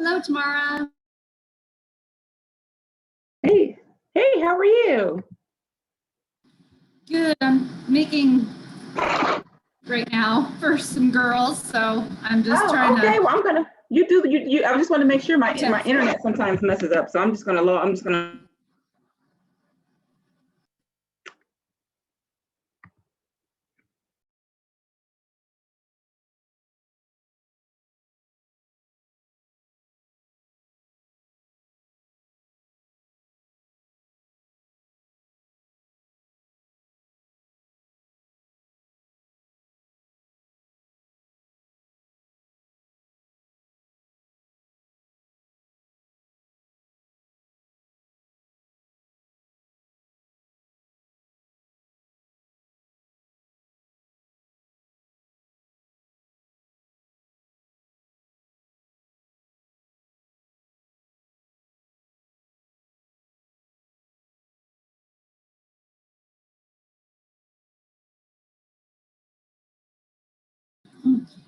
Hello, Tamara. Hey, how are you? Good. I'm making right now for some girls, so I'm just trying okay. to. Well, I'm gonna. You do. You. I just want to make sure my internet sometimes messes up, so I'm just gonna.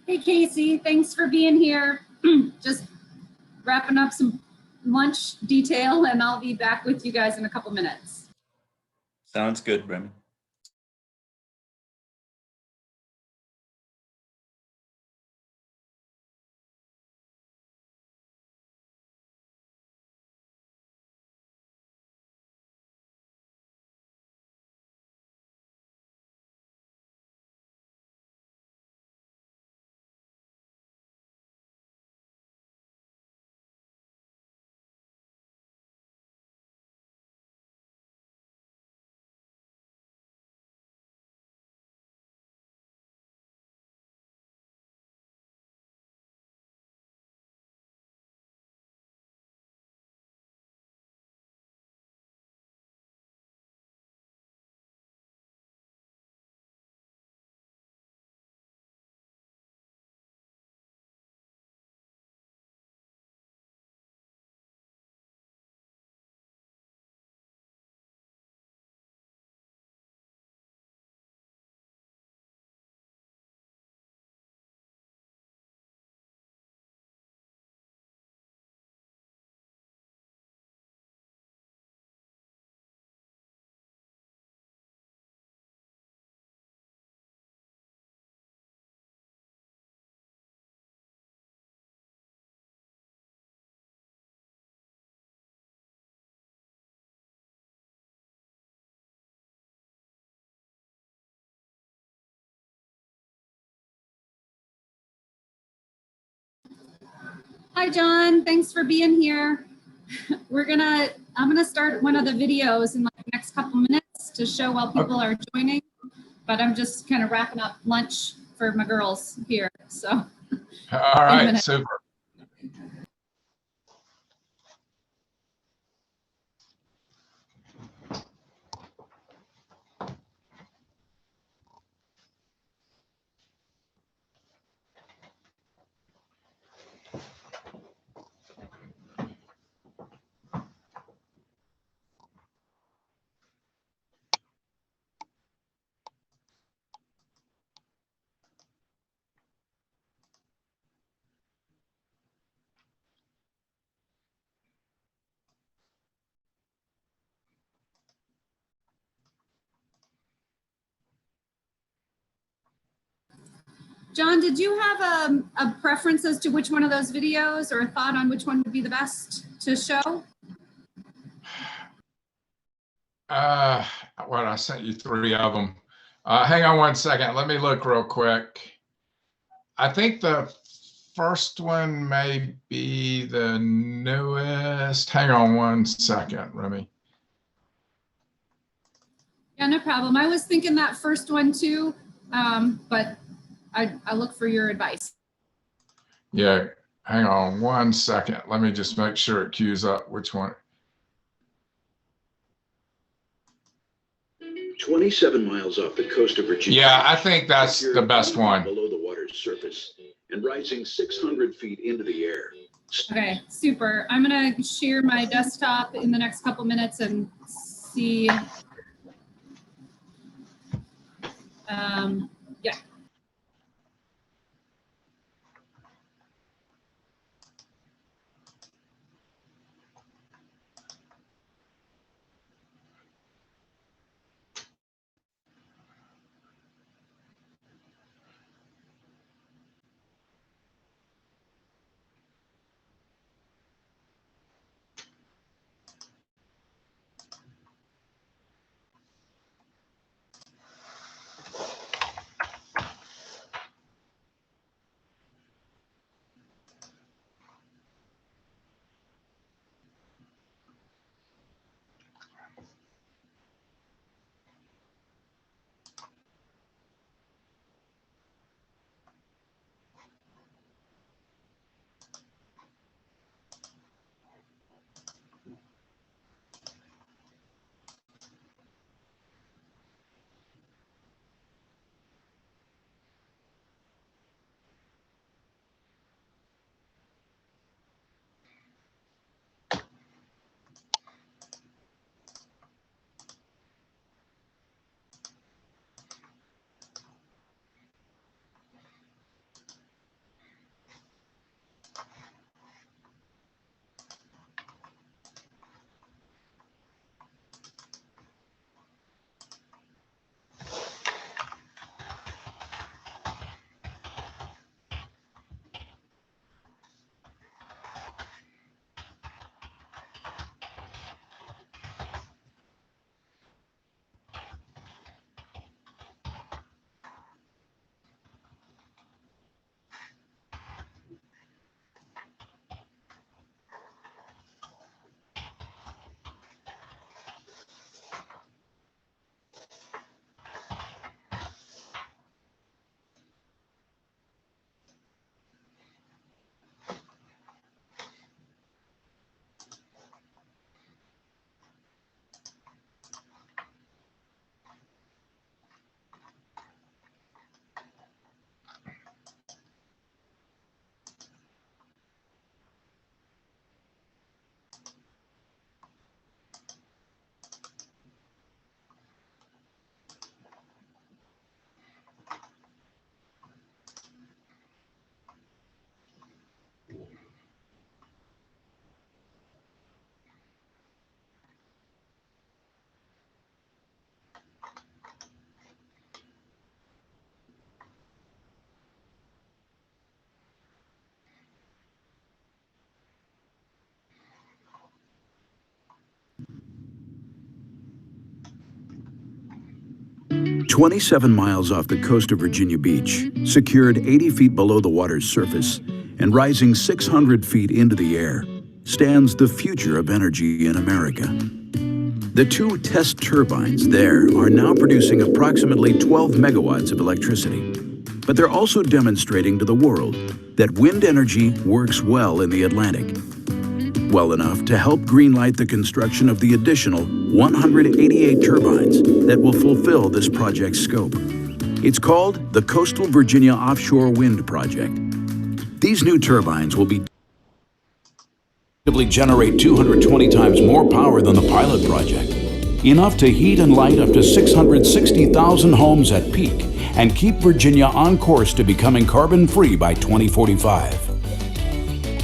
Hey, Casey. Thanks for being here. Just wrapping up some lunch detail, and I'll be back with you guys in a couple minutes. Sounds good, Remy. Hi, John. Thanks for being here. I'm gonna start one of the videos in like the next couple minutes to show while people are joining, but I'm just kind of wrapping up lunch for my girls here. So. All right, super. John, did you have a preference as to which one of those videos or a thought on which one would be the best to show? Well, I sent you 3 of them. Hang on one second. Let me look real quick. I think the first one may be the newest. Hang on one second, Remy. Yeah, no problem. I was thinking that first one too, but I look for your advice. Yeah, hang on one second. Let me just make sure it queues up which one. 27 miles off the coast of Virginia. Yeah, I think that's the best one. Below the water's surface and rising 600 feet into the air. Okay, super. I'm gonna share my desktop in the next couple minutes and see. Yeah. 27 miles off the coast of Virginia Beach, secured 80 feet below the water's surface and rising 600 feet into the air, stands the future of energy in America. The 2 test turbines there are now producing approximately 12 megawatts of electricity. But they're also demonstrating to the world that wind energy works well in the Atlantic. Well enough to help greenlight the construction of the additional 188 turbines that will fulfill this project's scope. It's called the Coastal Virginia Offshore Wind Project. These new turbines will generate 220 times more power than the pilot project, enough to heat and light up to 660,000 homes at peak and keep Virginia on course to becoming carbon-free by 2045.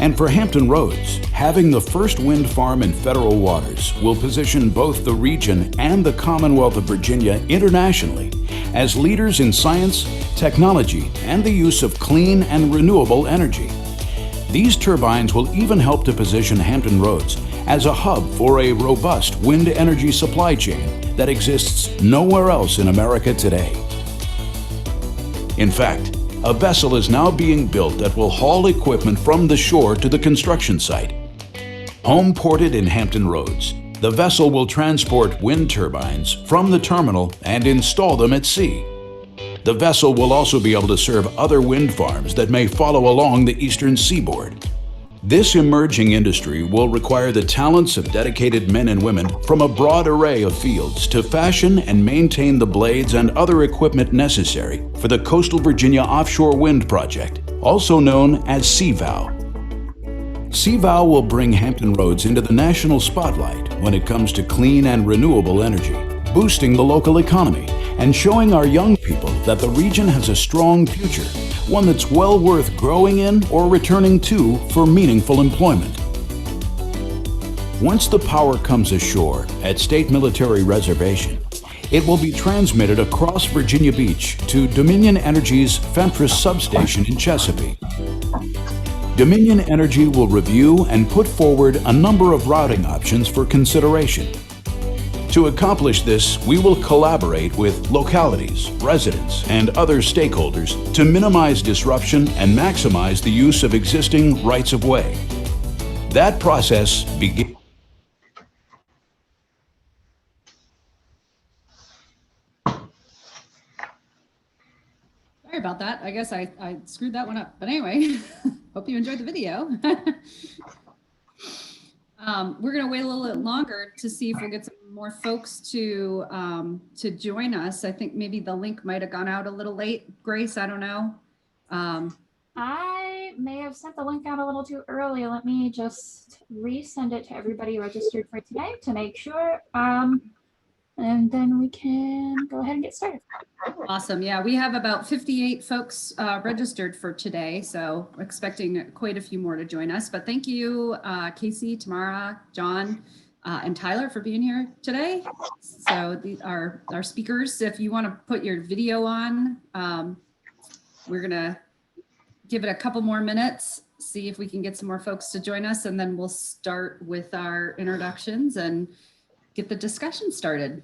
And for Hampton Roads, having the first wind farm in federal waters will position both the region and the Commonwealth of Virginia internationally as leaders in science, technology, and the use of clean and renewable energy. These turbines will even help to position Hampton Roads as a hub for a robust wind energy supply chain that exists nowhere else in America today. In fact, a vessel is now being built that will haul equipment from the shore to the construction site. Home ported in Hampton Roads, the vessel will transport wind turbines from the terminal and install them at sea. The vessel will also be able to serve other wind farms that may follow along the eastern seaboard. This emerging industry will require the talents of dedicated men and women from a broad array of fields to fashion and maintain the blades and other equipment necessary for the Coastal Virginia Offshore Wind Project, also known as CVOW. CVOW will bring Hampton Roads into the national spotlight when it comes to clean and renewable energy, boosting the local economy and showing our young people that the region has a strong future, one that's well worth growing in or returning to for meaningful employment. Once the power comes ashore at State Military Reservation, it will be transmitted across Virginia Beach to Dominion Energy's Fentress substation in Chesapeake. Dominion Energy will review and put forward a number of routing options for consideration. To accomplish this, we will collaborate with localities, residents, and other stakeholders to minimize disruption and maximize the use of existing rights-of-way. That process begins. Sorry about that. I guess I screwed that one up. But anyway, hope you enjoyed the video. We're going to wait a little bit longer to see if we'll get some more folks to join us. I think maybe the link might have gone out a little late. Grace, I don't know. I may have sent the link out a little too early. Let me just resend it to everybody registered for today to make sure. And then we can go ahead and get started. Awesome. Yeah, we have about 58 folks registered for today, so we're expecting quite a few more to join us. But thank you, Casey, Tamara, John, and Tyler for being here today. So our speakers, if you want to put your video on, we're going to give it a couple more minutes, see if we can get some more folks to join us, and then we'll start with our introductions and get the discussion started.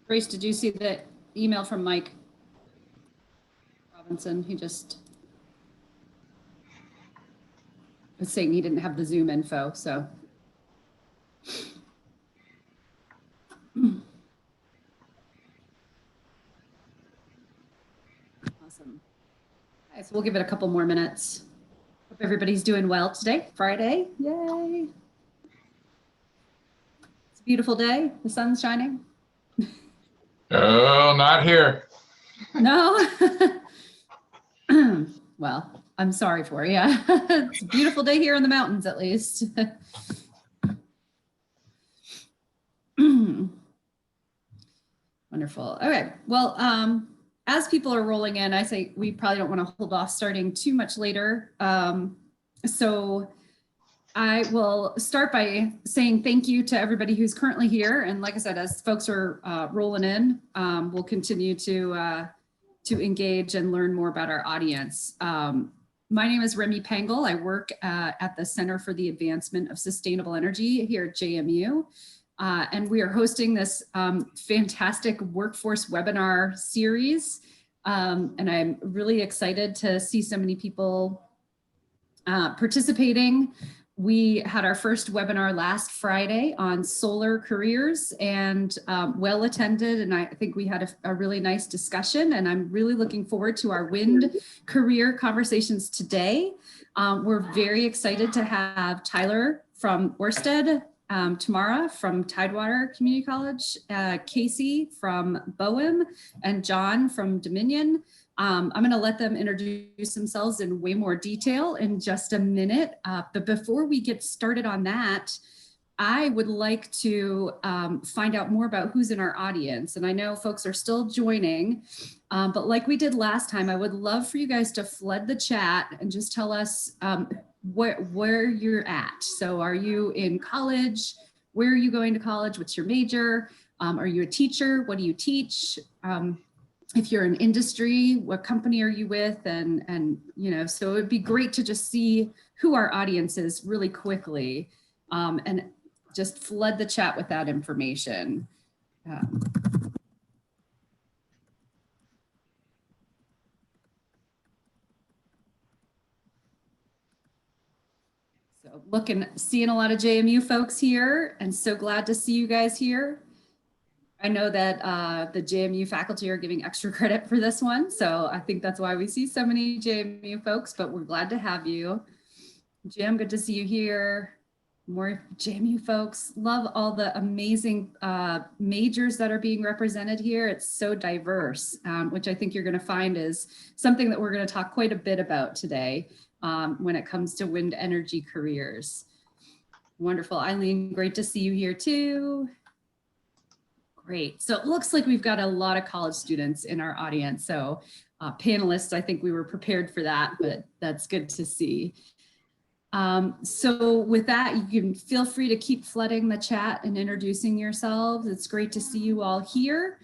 Grace, did you see the email from Mike Robinson? He just was saying he didn't have the Zoom info, so. Awesome. Okay, so we'll give it a couple more minutes. Hope everybody's doing well today, Friday, yay. It's a beautiful day, the sun's shining. Oh, not here. No. Well, I'm sorry for you. It's a beautiful day here in the mountains, at least. Wonderful. Okay. Well, as people are rolling in, I say we probably don't want to hold off starting too much later. So I will start by saying thank you to everybody who's currently here. And like I said, as folks are rolling in, we'll continue to engage and learn more about our audience. My name is Remy Pangle. I work at the Center for the Advancement of Sustainable Energy here at JMU. And we are hosting this fantastic workforce webinar series. And I'm really excited to see so many people participating. We had our first webinar last Friday on solar careers and well attended. And I think we had a really nice discussion, and I'm really looking forward to our wind career conversations today. We're very excited to have Tyler from Orsted, Tamara from Tidewater Community College, Casey from Boehm, and John from Dominion. I'm going to let them introduce themselves in way more detail in just a minute. But before we get started on that, I would like to find out more about who's in our audience. And I know folks are still joining, but like we did last time, I would love for you guys to flood the chat and just tell us where you're at. So are you in college? Where are you going to college? What's your major? Are you a teacher? What do you teach? If you're in industry, what company are you with? And you know, so it'd be great to just see who our audience is really quickly, and just flood the chat with that information. So seeing a lot of JMU folks here, and so glad to see you guys here. I know that the JMU faculty are giving extra credit for this one, so I think that's why we see so many JMU folks, but we're glad to have you. Jim, good to see you here. More JMU folks. Love all the amazing majors that are being represented here. It's so diverse, which I think you're going to find is something that we're going to talk quite a bit about today when it comes to wind energy careers. Wonderful. Eileen, great to see you here too. Great. So it looks like we've got a lot of college students in our audience. So panelists, I think we were prepared for that, but that's good to see. So with that, you can feel free to keep flooding the chat and introducing yourselves. It's great to see you all here.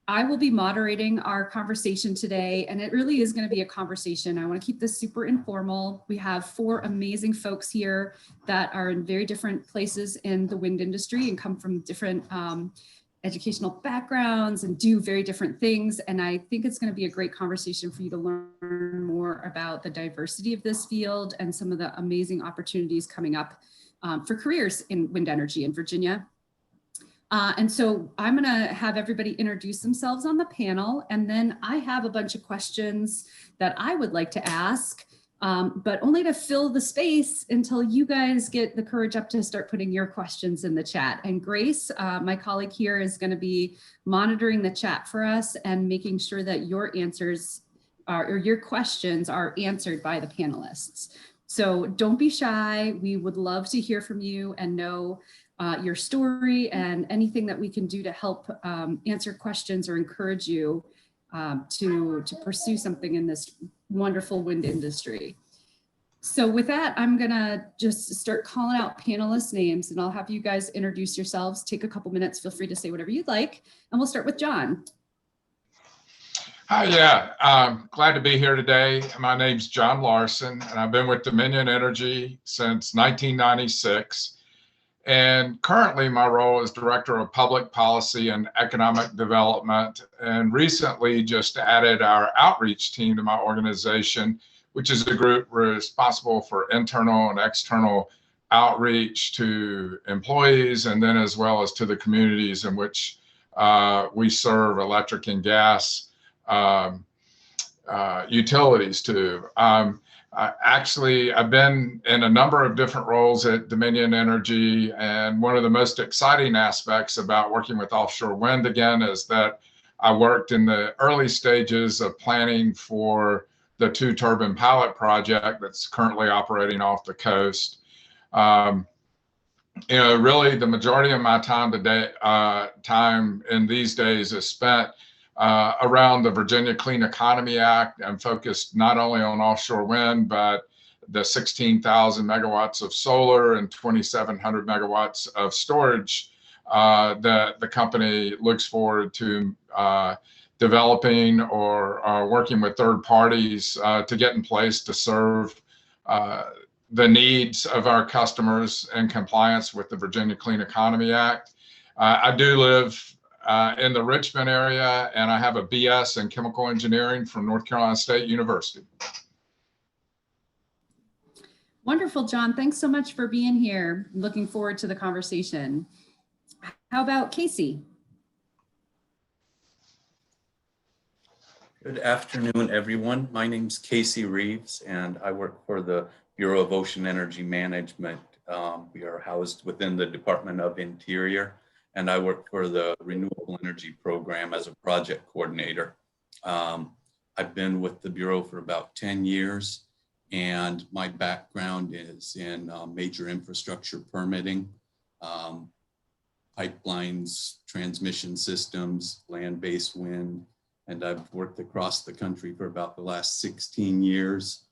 I will be moderating our conversation today, and it really is going to be a conversation. I want to keep this super informal. We have 4 amazing folks here that are in very different places in the wind industry and come from different educational backgrounds and do very different things. And I think it's going to be a great conversation for you to learn more about the diversity of this field and some of the amazing opportunities coming up for careers in wind energy in Virginia. And so I'm going to have everybody introduce themselves on the panel, and then I have a bunch of questions that I would like to ask, but only to fill the space until you guys get the courage up to start putting your questions in the chat. And Grace, my colleague here, is going to be monitoring the chat for us and making sure that your answers or your questions are answered by the panelists. So don't be shy. We would love to hear from you and know your story and anything that we can do to help answer questions or encourage you to pursue something in this wonderful wind industry. So with that, I'm gonna just start calling out panelist names, and I'll have you guys introduce yourselves. Take a couple minutes, feel free to say whatever you'd like, and we'll start with John. Hi, yeah, glad to be here today. My name's John Larson, and I've been with Dominion Energy since 1996. And currently my role is Director of Public Policy and Economic Development, and recently just added our outreach team to my organization, which is a group responsible for internal and external outreach to employees, and then as well as to the communities in which we serve electric and gas utilities to. Actually, I've been in a number of different roles at Dominion Energy, and one of the most exciting aspects about working with offshore wind again is that I worked in the early stages of planning for the 2-turbine pilot project that's currently operating off the coast. You know, really the majority of my time today, time in these days is spent around the Virginia Clean Economy Act, and focused not only on offshore wind, but the 16,000 megawatts of solar and 2,700 megawatts of storage that the company looks forward to developing or working with third parties to get in place to serve the needs of our customers in compliance with the Virginia Clean Economy Act. I do live in the Richmond area, and I have a BS in chemical engineering from North Carolina State University. Wonderful, John. Thanks so much for being here. Looking forward to the conversation. How about Casey? Good afternoon, everyone. My name's Casey Reeves, and I work for the Bureau of Ocean Energy Management. We are housed within the Department of Interior, and I work for the Renewable Energy program as a project coordinator. I've been with the Bureau for about 10 years, and my background is in major infrastructure permitting, pipelines, transmission systems, land-based wind, and I've worked across the country for about the last 16 years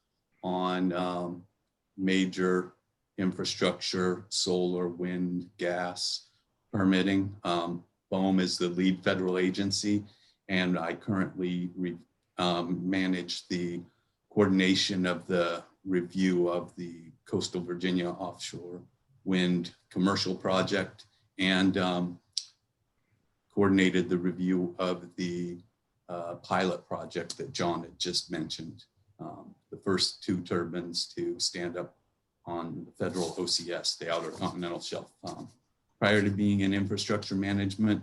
on major infrastructure, solar, wind, gas permitting. BOEM is the lead federal agency, and I currently manage the coordination of the review of the Coastal Virginia offshore wind commercial project, and coordinated the review of the pilot project that John had just mentioned. The first 2 turbines to stand up on the federal OCS, the Outer Continental Shelf. Prior to being in infrastructure management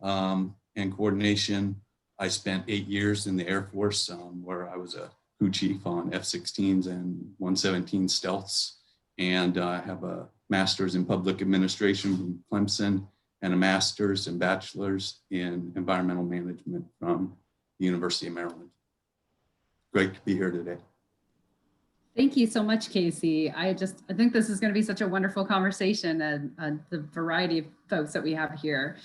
and coordination, I spent 8 years in the Air Force, where I was a crew chief on F-16s and 117 stealths, and I have a master's in public administration from Clemson and a master's and bachelor's in environmental management from the University of Maryland. Great to be here today. Thank you so much, Casey. I think this is going to be such a wonderful conversation, and the variety of folks that we have here.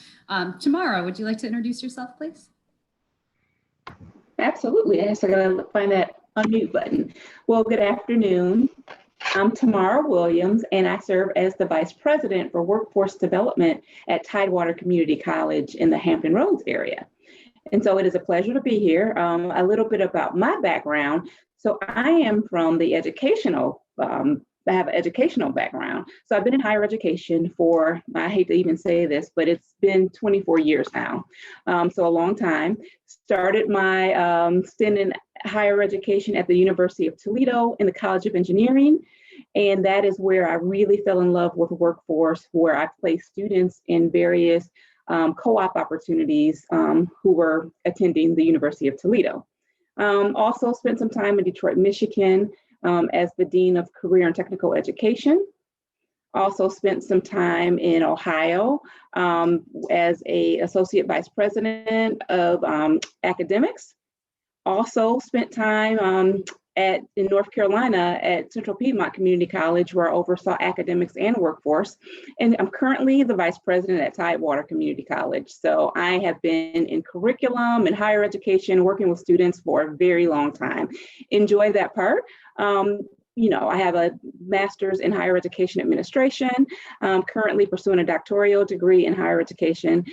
Tamara, would you like to introduce yourself, please? Absolutely. I just gotta find that unmute button. Well, good afternoon. I'm Tamara Williams, and I serve as the Vice President for Workforce Development at Tidewater Community College in the Hampton Roads area. And so it is a pleasure to be here. A little bit about my background. So I am from the I have an educational background. So I've been in higher education for, I hate to even say this, but it's been 24 years now. So a long time. Started my stint in higher education at the University of Toledo in the College of Engineering. And that is where I really fell in love with workforce, where I placed students in various co-op opportunities who were attending the University of Toledo. Also spent some time in Detroit, Michigan as the Dean of Career and Technical Education. Also spent some time in Ohio as an Associate Vice President of Academics. Also spent time in North Carolina at Central Piedmont Community College, where I oversaw academics and workforce. And I'm currently the Vice President at Tidewater Community College. So I have been in curriculum and higher education, working with students for a very long time. Enjoy that part. You know, I have a master's in higher education administration, currently pursuing a doctoral degree in higher education.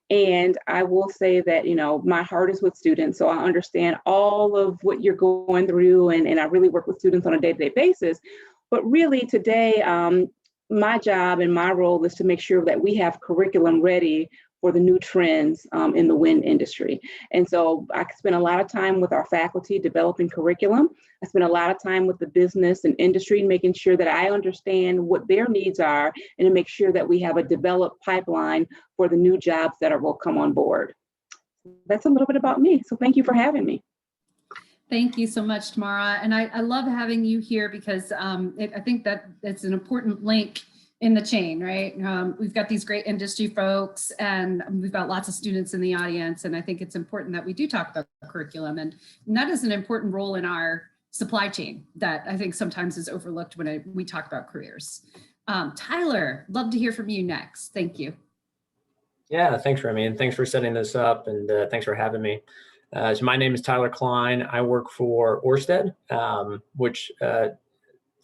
And I will say that, you know, my heart is with students. So I understand all of what you're going through, and I really work with students on a day-to-day basis. But really today, my job and my role is to make sure that we have curriculum ready for the new trends in the wind industry. And so I spend a lot of time with our faculty developing curriculum. I spend a lot of time with the business and industry, making sure that I understand what their needs are and to make sure that we have a developed pipeline for the new jobs that will come on board. That's a little bit about me. So thank you for having me. Thank you so much, Tamara. And I love having you here because I think that it's an important link in the chain, right? We've got these great industry folks, and we've got lots of students in the audience, and I think it's important that we do talk about curriculum. And that is an important role in our supply chain that I think sometimes is overlooked when we talk about careers. Tyler, love to hear from you next. Thank you. Yeah, thanks, Remy, and thanks for setting this up, and thanks for having me. So my name is Tyler Klein. I work for Ørsted, which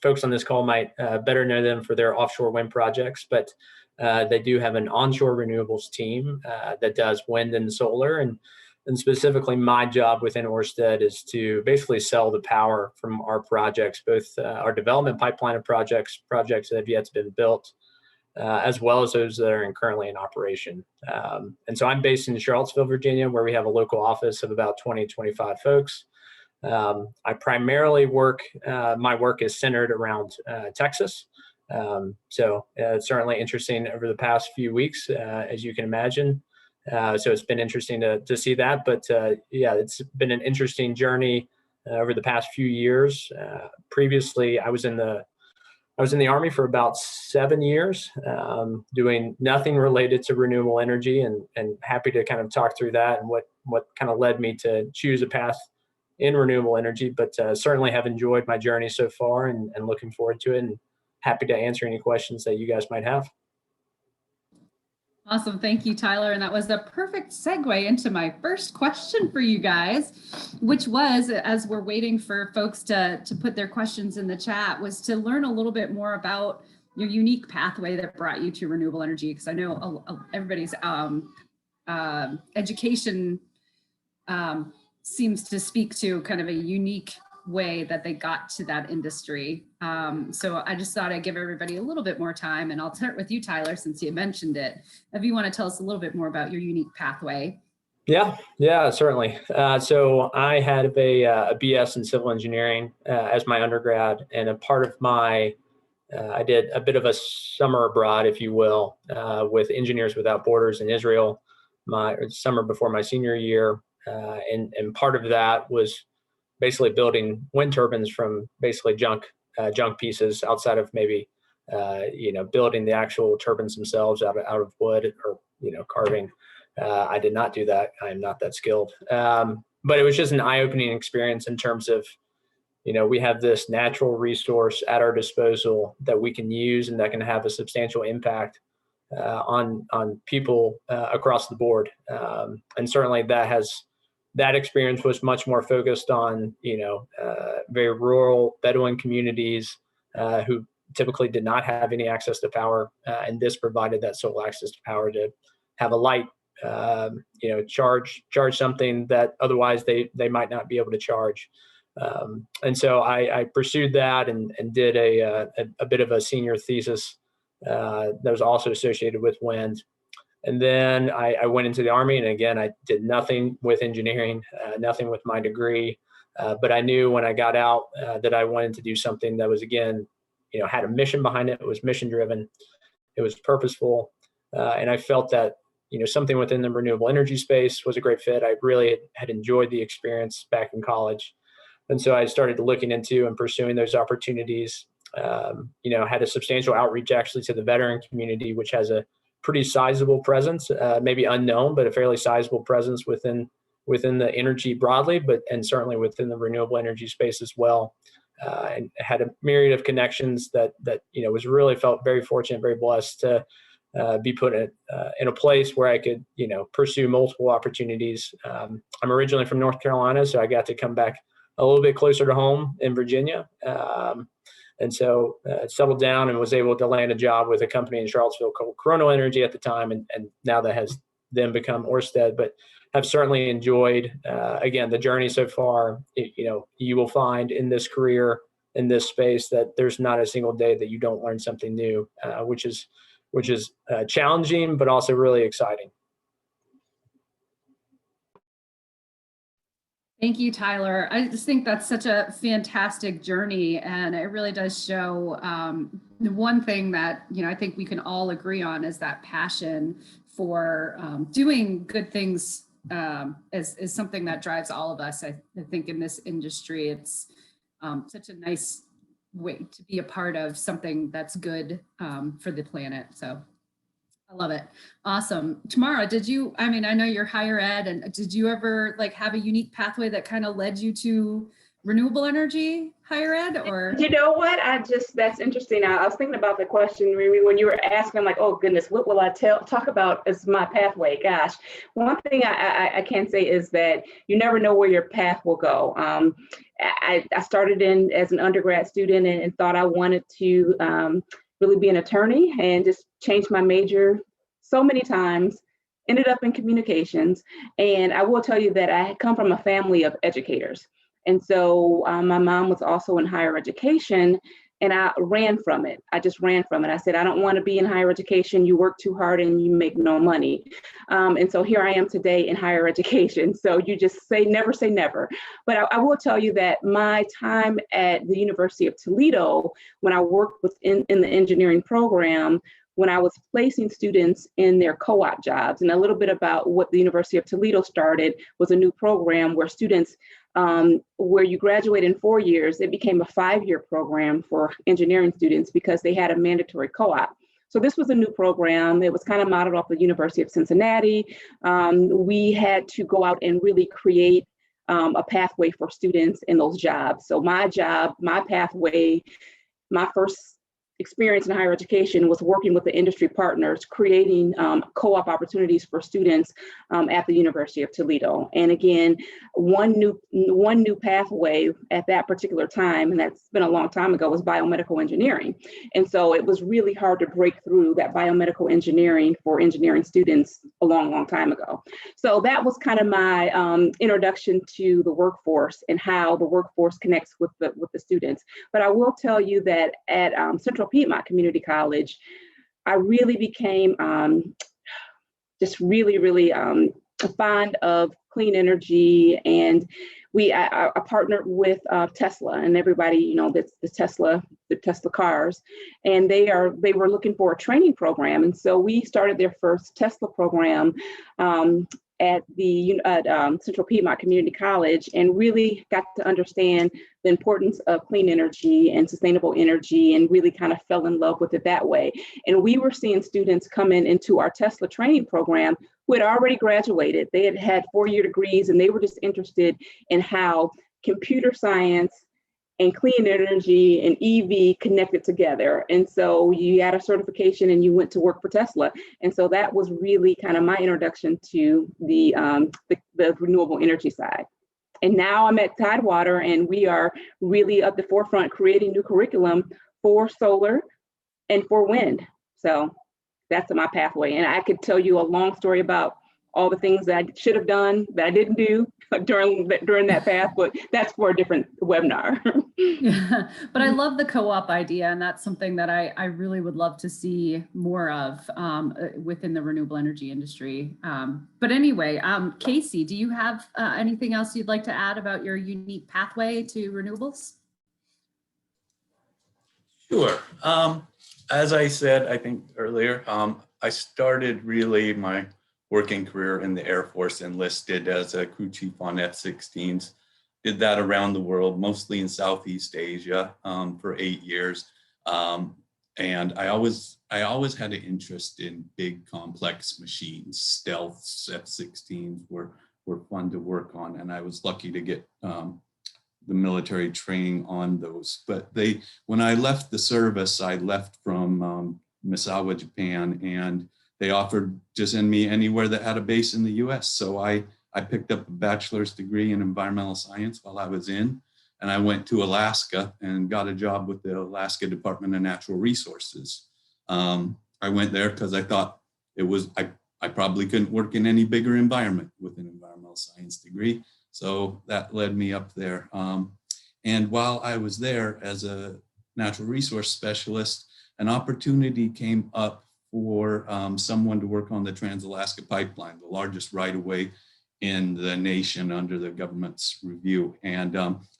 folks on this call might better know them for their offshore wind projects, but they do have an onshore renewables team that does wind and solar. And specifically, my job within Ørsted is to basically sell the power from our projects, both our development pipeline of projects that have yet to be built, as well as those that are currently in operation. And so I'm based in Charlottesville, Virginia, where we have a local office of about 20, 25 folks. I primarily my work is centered around Texas. So it's certainly interesting over the past few weeks, as you can imagine. So it's been interesting to see that, but yeah, it's been an interesting journey over the past few years. Previously, I was in the Army for about 7 years, doing nothing related to renewable energy, and happy to kind of talk through that and what kind of led me to choose a path in renewable energy, but certainly have enjoyed my journey so far and looking forward to it, and happy to answer any questions that you guys might have. Awesome. Thank you, Tyler. And that was a perfect segue into my first question for you guys, which was, as we're waiting for folks to put their questions in the chat, was to learn a little bit more about your unique pathway that brought you to renewable energy. Because I know everybody's education seems to speak to kind of a unique way that they got to that industry. So I just thought I'd give everybody a little bit more time, and I'll start with you, Tyler, since you mentioned it. If you want to tell us a little bit more about your unique pathway. Yeah, certainly. So I had a BS in civil engineering as my undergrad, and a part of I did a bit of a summer abroad, if you will, with Engineers Without Borders in Israel, my summer before my senior year. And part of that was basically building wind turbines from basically junk pieces, outside of maybe building the actual turbines themselves out of wood, or carving. I did not do that. I am not that skilled. But it was just an eye-opening experience in terms of, we have this natural resource at our disposal that we can use and that can have a substantial impact on people across the board. And certainly that experience was much more focused on, very rural Bedouin communities who typically did not have any access to power. And this provided that sole access to power to have a light, charge something that otherwise they might not be able to charge. And so I pursued that and did a bit of a senior thesis that was also associated with wind. And then I went into the Army, and again, I did nothing with engineering, nothing with my degree. But I knew when I got out that I wanted to do something that was, again, had a mission behind it. It was mission driven. It was purposeful. And I felt that, something within the renewable energy space was a great fit. I really had enjoyed the experience back in college. And so I started looking into and pursuing those opportunities. Had a substantial outreach actually to the veteran community, which has a pretty sizable presence, maybe unknown, but a fairly sizable presence within the energy broadly, and certainly within the renewable energy space as well. And had a myriad of connections that was really felt very fortunate, very blessed to be put in a place where I could, pursue multiple opportunities. I'm originally from North Carolina, so I got to come back a little bit closer to home in Virginia. And so settled down and was able to land a job with a company in Charlottesville called Renewable Energy at the time. And now that has then become Ørsted, but have certainly enjoyed, again, the journey so far. You will find in this career, in this space, that there's not a single day that you don't learn something new, which is challenging, but also really exciting. Thank you, Tyler. I just think that's such a fantastic journey, and it really does show the one thing that I think we can all agree on is that passion for doing good things is something that drives all of us. I think in this industry, it's such a nice way to be a part of something that's good for the planet. So I love it. Awesome. Tamara, I know you're higher ed, and did you ever like have a unique pathway that kind of led you to renewable energy higher ed, or? You know what? That's interesting. I was thinking about the question, Riri, when you were asking. I'm like, oh goodness, what will I talk about as my pathway? Gosh, one thing I can say is that you never know where your path will go. I started in as an undergrad student and thought I wanted to really be an attorney, and just changed my major so many times. Ended up in communications, and I will tell you that I had come from a family of educators. And so my mom was also in higher education, and I ran from it. I just ran from it. I said, I don't want to be in higher education. You work too hard and you make no money. And so here I am today in higher education. So you just say never. But I will tell you that my time at the University of Toledo, when I worked in the engineering program, when I was placing students in their co-op jobs, and a little bit about what the University of Toledo started was a new program where students, where you graduate in 4 years, it became a 5-year program for engineering students because they had a mandatory co-op. So this was a new program. It was kind of modeled off the University of Cincinnati. We had to go out and really create a pathway for students in those jobs. So my pathway, my first experience in higher education was working with the industry partners, creating co-op opportunities for students at the University of Toledo. And again, one new pathway at that particular time, and that's been a long time ago, was biomedical engineering. And so it was really hard to break through that biomedical engineering for engineering students a long time ago. So that was kind of my introduction to the workforce and how the workforce connects with the students. But I will tell you that at Central Piedmont Community College, I really became just really fond of clean energy, and I partnered with Tesla, and everybody that's the Tesla cars, and they were looking for a training program, and so we started their first Tesla program at the Central Piedmont Community College, and really got to understand the importance of clean energy and sustainable energy, and really kind of fell in love with it that way. And we were seeing students come into our Tesla training program who had already graduated. They had 4-year degrees, and they were just interested in how computer science and clean energy and EV connected together. And so you had a certification and you went to work for Tesla. And so that was really kind of my introduction to the renewable energy side. And now I'm at Tidewater, and we are really at the forefront creating new curriculum for solar and for wind. So that's my pathway. And I could tell you a long story about all the things that I should have done that I didn't do during that path, but that's for a different webinar. Yeah, but I love the co-op idea, and that's something that I really would love to see more of within the renewable energy industry. But anyway, Casey, do you have anything else you'd like to add about your unique pathway to renewables? Sure. As I said, I think earlier, I started really my working career in the Air Force, enlisted as a crew chief on F-16s. Did that around the world, mostly in Southeast Asia for 8 years. And I always had an interest in big, complex machines. Stealth F-16s were fun to work on, and I was lucky to get the military training on those. But when I left the service, I left from Misawa, Japan, and they offered to send me anywhere that had a base in the US. So I picked up a bachelor's degree in environmental science while I was in, and I went to Alaska and got a job with the Alaska Department of Natural Resources. I went there because I thought I probably couldn't work in any bigger environment with an environmental science degree. So that led me up there. And while I was there as a natural resource specialist, an opportunity came up for someone to work on the Trans-Alaska Pipeline, the largest right-of-way in the nation under the government's review. And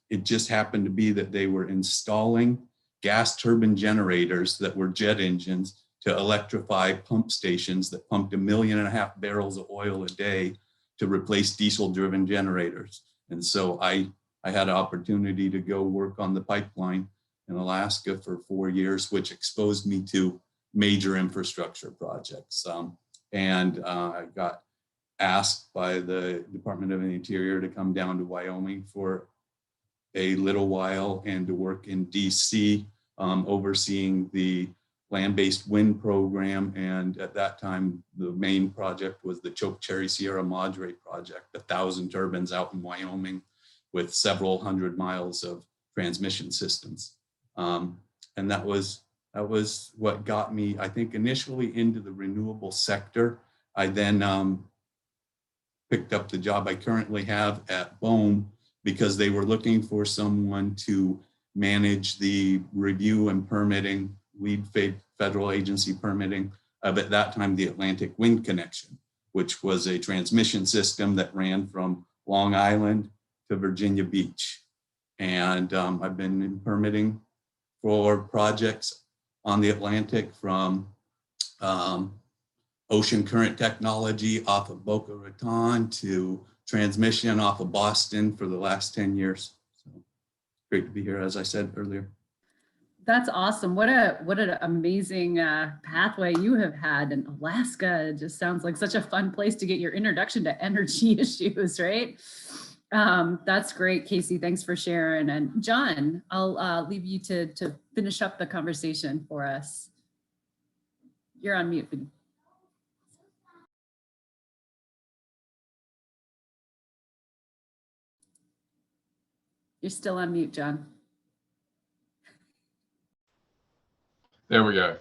it just happened to be that they were installing gas turbine generators that were jet engines to electrify pump stations that pumped 1.5 million barrels of oil a day to replace diesel-driven generators. And so I had an opportunity to go work on the pipeline in Alaska for 4 years, which exposed me to major infrastructure projects. And I got asked by the Department of the Interior to come down to Wyoming for a little while and to work in DC, overseeing the land-based wind program. And at that time, the main project was the Chokecherry Sierra Madre project, 1,000 turbines out in Wyoming with several hundred miles of transmission systems. And that was what got me, I think, initially into the renewable sector. I then picked up the job I currently have at BOEM because they were looking for someone to manage the review and permitting, lead federal agency permitting of, at that time, the Atlantic Wind Connection, which was a transmission system that ran from Long Island to Virginia Beach. And I've been in permitting for projects on the Atlantic, from ocean current technology off of Boca Raton to transmission off of Boston for the last 10 years. So great to be here, as I said earlier. That's awesome. What an amazing pathway you have had. And Alaska just sounds like such a fun place to get your introduction to energy issues, right? That's great, Casey. Thanks for sharing. And John, I'll leave you to finish up the conversation for us. You're on mute. You're still on mute, John. There we go.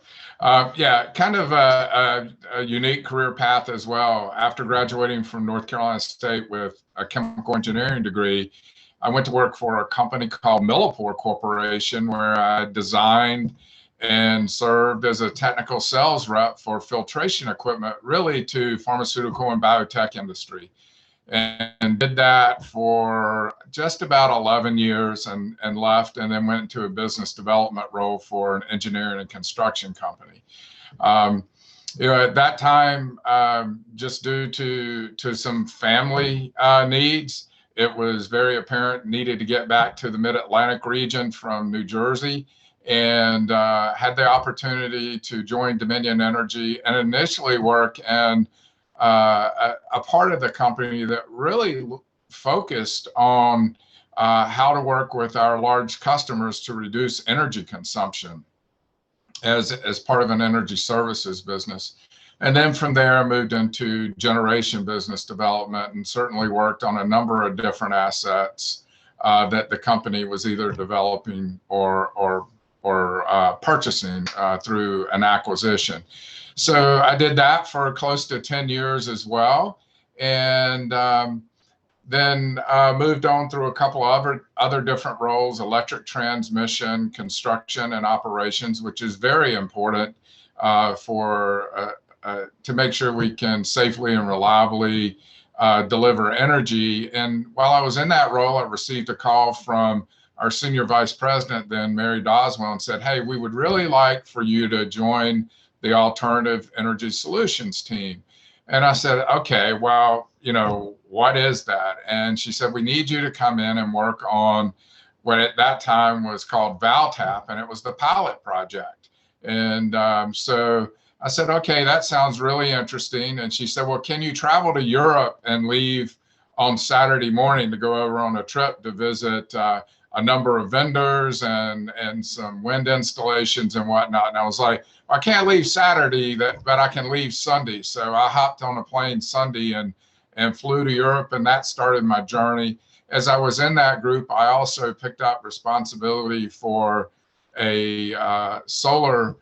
Yeah, kind of a unique career path as well. After graduating from North Carolina State with a chemical engineering degree, I went to work for a company called Millipore Corporation, where I designed and served as a technical sales rep for filtration equipment, really to pharmaceutical and biotech industry. And did that for just about 11 years and left, and then went into a business development role for an engineering and construction company. At that time, just due to some family needs, it was very apparent needed to get back to the Mid-Atlantic region from New Jersey, and had the opportunity to join Dominion Energy and initially work in a part of the company that really focused on how to work with our large customers to reduce energy consumption as part of an energy services business. And then from there, I moved into generation business development and certainly worked on a number of different assets that the company was either developing or purchasing through an acquisition. So I did that for close to 10 years as well. And then moved on through a couple of other different roles: electric transmission, construction, and operations, which is very important to make sure we can safely and reliably deliver energy. And while I was in that role, I received a call from our senior vice president, then Mary Doswell, and said, "Hey, we would really like for you to join the Alternative Energy Solutions team." And I said, "Okay, well, what is that?" And she said, "We need you to come in and work on what at that time was called ValTap, and it was the pilot project." And so I said, "Okay, that sounds really interesting." And she said, "Well, can you travel to Europe and leave on Saturday morning to go over on a trip to visit a number of vendors and some wind installations and whatnot?" And I was like, "I can't leave Saturday, but I can leave Sunday." So I hopped on a plane Sunday and flew to Europe, and that started my journey. As I was in that group, I also picked up responsibility for a solar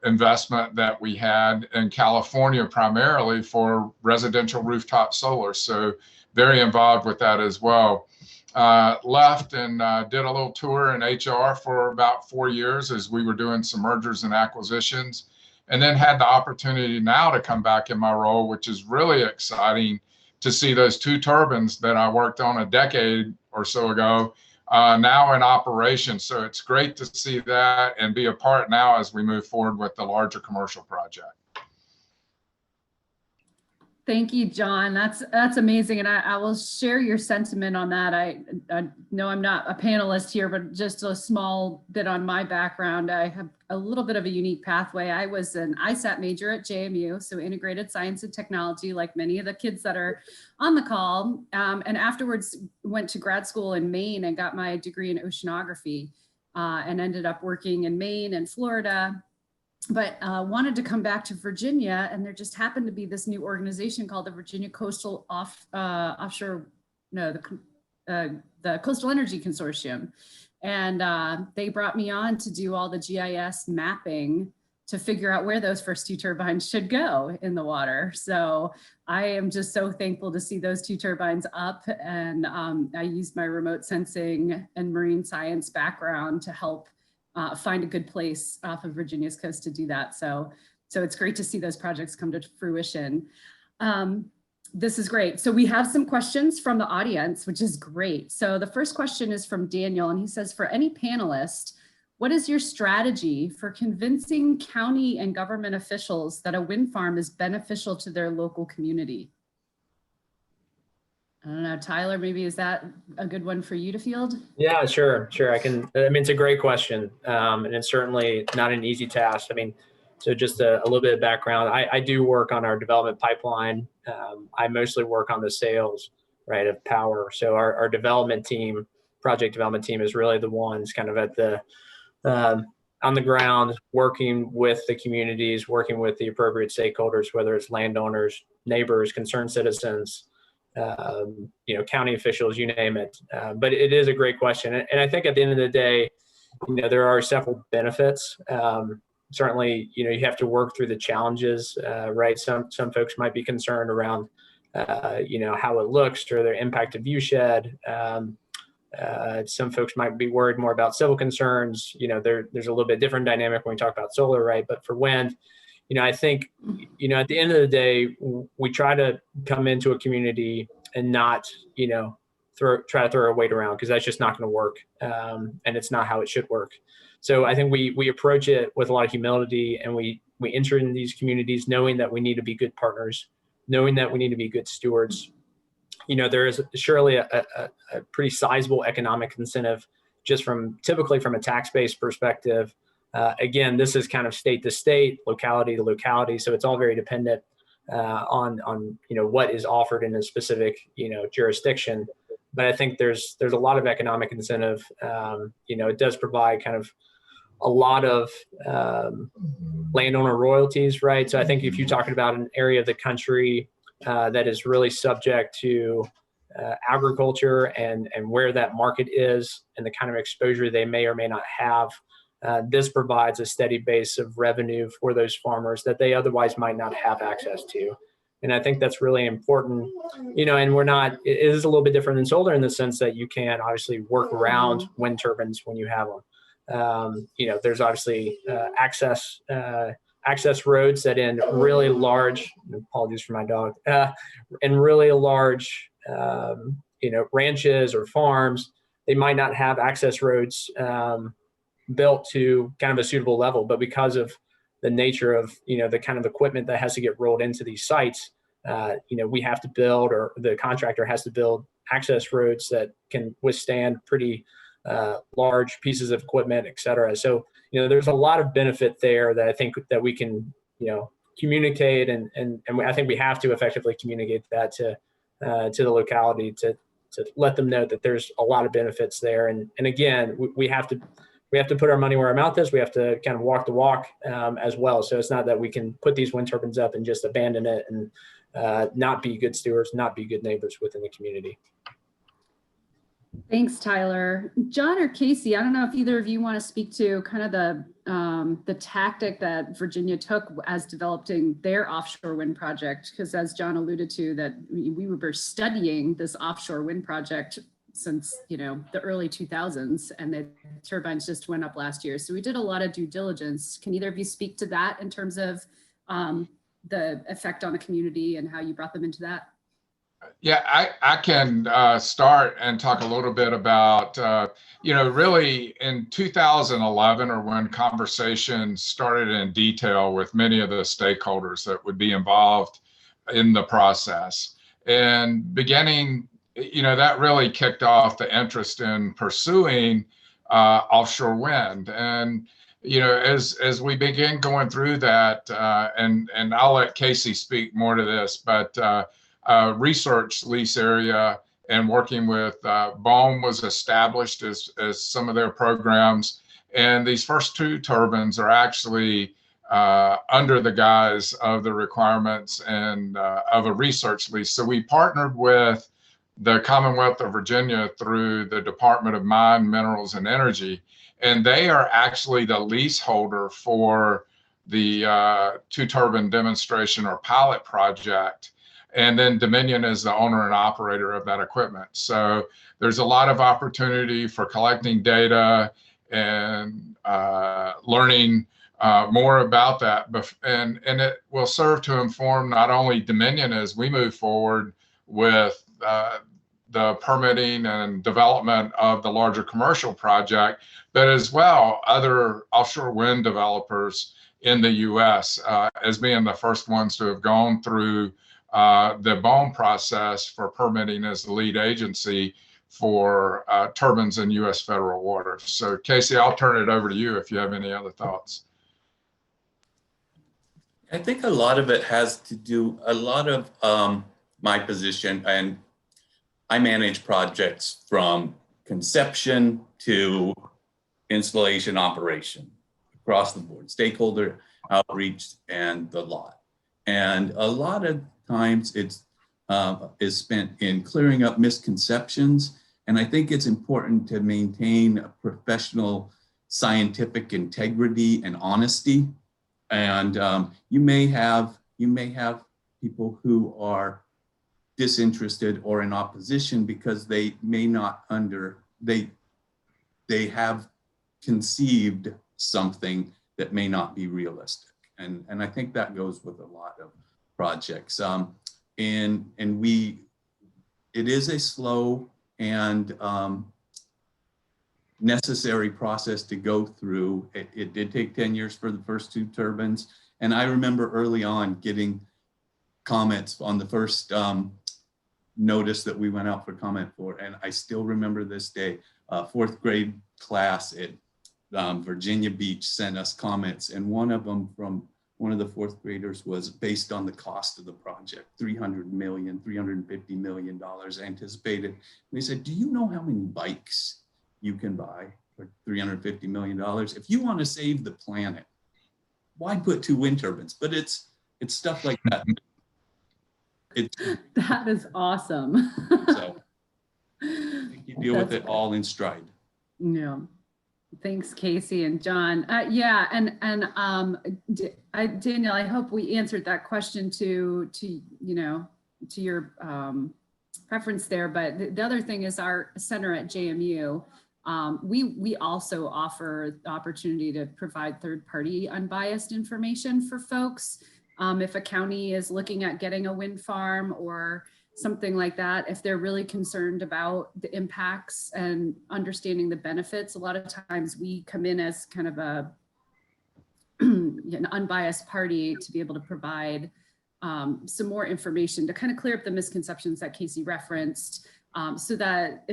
investment that we had in California, primarily for residential rooftop solar. So very involved with that as well. Left and did a little tour in HR for about 4 years as we were doing some mergers and acquisitions, and then had the opportunity now to come back in my role, which is really exciting to see those 2 turbines that I worked on a decade or so ago now in operation. So it's great to see that and be a part now as we move forward with the larger commercial project. Thank you, John. That's amazing. And I will share your sentiment on that. I know I'm not a panelist here, but just a small bit on my background. I have a little bit of a unique pathway. I was an ISAT major at JMU, so integrated science and technology, like many of the kids that are on the call. And afterwards went to grad school in Maine and got my degree in oceanography and ended up working in Maine and Florida. But wanted to come back to Virginia, and there just happened to be this new organization called the Virginia Coastal Offshore, no, the Coastal Energy Consortium. And they brought me on to do all the GIS mapping to figure out where those first 2 turbines should go in the water. So I am just so thankful to see those 2 turbines up. And I used my remote sensing and marine science background to help find a good place off of Virginia's coast to do that. So it's great to see those projects come to fruition. This is great. So we have some questions from the audience, which is great. So the first question is from Daniel, and he says, for any panelist, what is your strategy for convincing county and government officials that a wind farm is beneficial to their local community? I don't know, Tyler, maybe is that a good one for you to field? Yeah, sure. I mean, it's a great question. And it's certainly not an easy task. I mean, so just a little bit of background. I do work on our development pipeline. I mostly work on the sales, right, of power. So our development team, project development team, is really the ones kind of at the, on the ground, working with the communities, working with the appropriate stakeholders, whether it's landowners, neighbors, concerned citizens, county officials, you name it. But it is a great question. And I think at the end of the day, there are several benefits. Certainly, you have to work through the challenges, right? Some folks might be concerned around, how it looks or their impact to viewshed. Some folks might be worried more about civil concerns. There's a little bit different dynamic when we talk about solar, right? But for wind, I think, at the end of the day, we try to come into a community and not, try to throw our weight around, because that's just not going to work. And it's not how it should work. So I think we approach it with a lot of humility, and we enter in these communities knowing that we need to be good partners, knowing that we need to be good stewards. There is surely a pretty sizable economic incentive just typically from a tax-based perspective. Again, this is kind of state to state, locality to locality, so it's all very dependent on what is offered in a specific jurisdiction. But I think there's a lot of economic incentive. It does provide kind of a lot of landowner royalties, right? So I think if you're talking about an area of the country that is really subject to agriculture and where that market is and the kind of exposure they may or may not have, this provides a steady base of revenue for those farmers that they otherwise might not have access to. And I think that's really important, and it is a little bit different than solar in the sense that you can obviously work around wind turbines when you have them. There's obviously access roads that in really large, apologies for my dog, in really large, ranches or farms, they might not have access roads built to kind of a suitable level, but because of the nature of the kind of equipment that has to get rolled into these sites, we have to build, or the contractor has to build, access roads that can withstand pretty large pieces of equipment, et cetera. So there's a lot of benefit there that I think that we can communicate, and I think we have to effectively communicate that to the locality to let them know that there's a lot of benefits there. And again, we have to put our money where our mouth is. We have to kind of walk the walk as well. So it's not that we can put these wind turbines up and just abandon it and not be good stewards, not be good neighbors within the community. Thanks, Tyler. John or Casey, I don't know if either of you want to speak to kind of the tactic that Virginia took as developing their offshore wind project, because as John alluded to, that we were studying this offshore wind project since the early 2000s, and the turbines just went up last year. So we did a lot of due diligence. Can either of you speak to that in terms of the effect on the community and how you brought them into that? Yeah, I can start and talk a little bit about, really in 2011, or when conversations started in detail with many of the stakeholders that would be involved, in the process. And beginning, that really kicked off the interest in pursuing offshore wind. And as we begin going through that, and I'll let Casey speak more to this, but research lease area and working with BOEM was established as some of their programs. And these first 2 turbines are actually under the guise of the requirements and of a research lease. So we partnered with the Commonwealth of Virginia through the Department of Mine, Minerals, and Energy, and they are actually the leaseholder for the 2-turbine demonstration or pilot project. And then Dominion is the owner and operator of that equipment. So there's a lot of opportunity for collecting data and learning more about that. And it will serve to inform not only Dominion as we move forward with the permitting and development of the larger commercial project, but as well other offshore wind developers in the U.S. As being the first ones to have gone through the BOEM process for permitting as the lead agency for turbines in U.S. federal waters. So Casey, I'll turn it over to you if you have any other thoughts. I think a lot of it has to do, a lot of my position, and I manage projects from conception to installation operation across the board, stakeholder outreach and the lot. And a lot of times it's is spent in clearing up misconceptions. And I think it's important to maintain a professional scientific integrity and honesty. And you may have people who are disinterested or in opposition because they may not they have conceived something that may not be realistic. And I think that goes with a lot of projects. It is a slow and necessary process to go through. It did take 10 years for the first 2 turbines. And I remember early on getting comments on the first notice that we went out for comment for. And I still remember this day, 4th grade class at Virginia Beach sent us comments. And one of them from one of the 4th graders was based on the cost of the project, $350 million anticipated. And they said, do you know how many bikes you can buy for $350 million? If you want to save the planet, why put 2 wind turbines? But it's stuff like that. That is awesome. So I think you deal with it all in stride. Yeah. Thanks, Casey and John. Yeah, and Daniel, I hope we answered that question to your preference there. But the other thing is our center at JMU. We also offer the opportunity to provide third-party unbiased information for folks. If a county is looking at getting a wind farm or something like that, if they're really concerned about the impacts and understanding the benefits, a lot of times we come in as kind of an unbiased party to be able to provide some more information to kind of clear up the misconceptions that Casey referenced, so that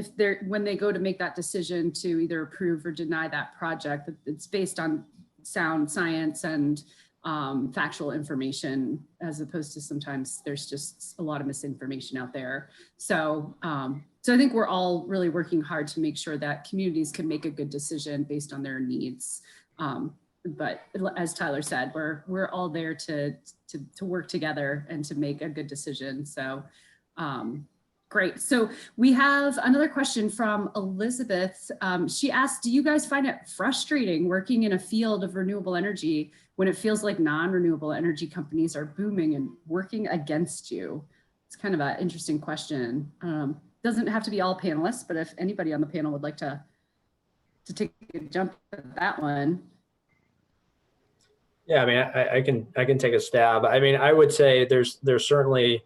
when they go to make that decision to either approve or deny that project, it's based on sound science and factual information, as opposed to sometimes there's just a lot of misinformation out there. So I think we're all really working hard to make sure that communities can make a good decision based on their needs. But as Tyler said, we're all there to work together and to make a good decision. So great. So we have another question from Elizabeth. She asked, do you guys find it frustrating working in a field of renewable energy when it feels like non-renewable energy companies are booming and working against you? It's kind of an interesting question. Doesn't have to be all panelists, but if anybody on the panel would like to take a jump at that one. Yeah, I mean, I can take a stab. I mean, I would say there's certainly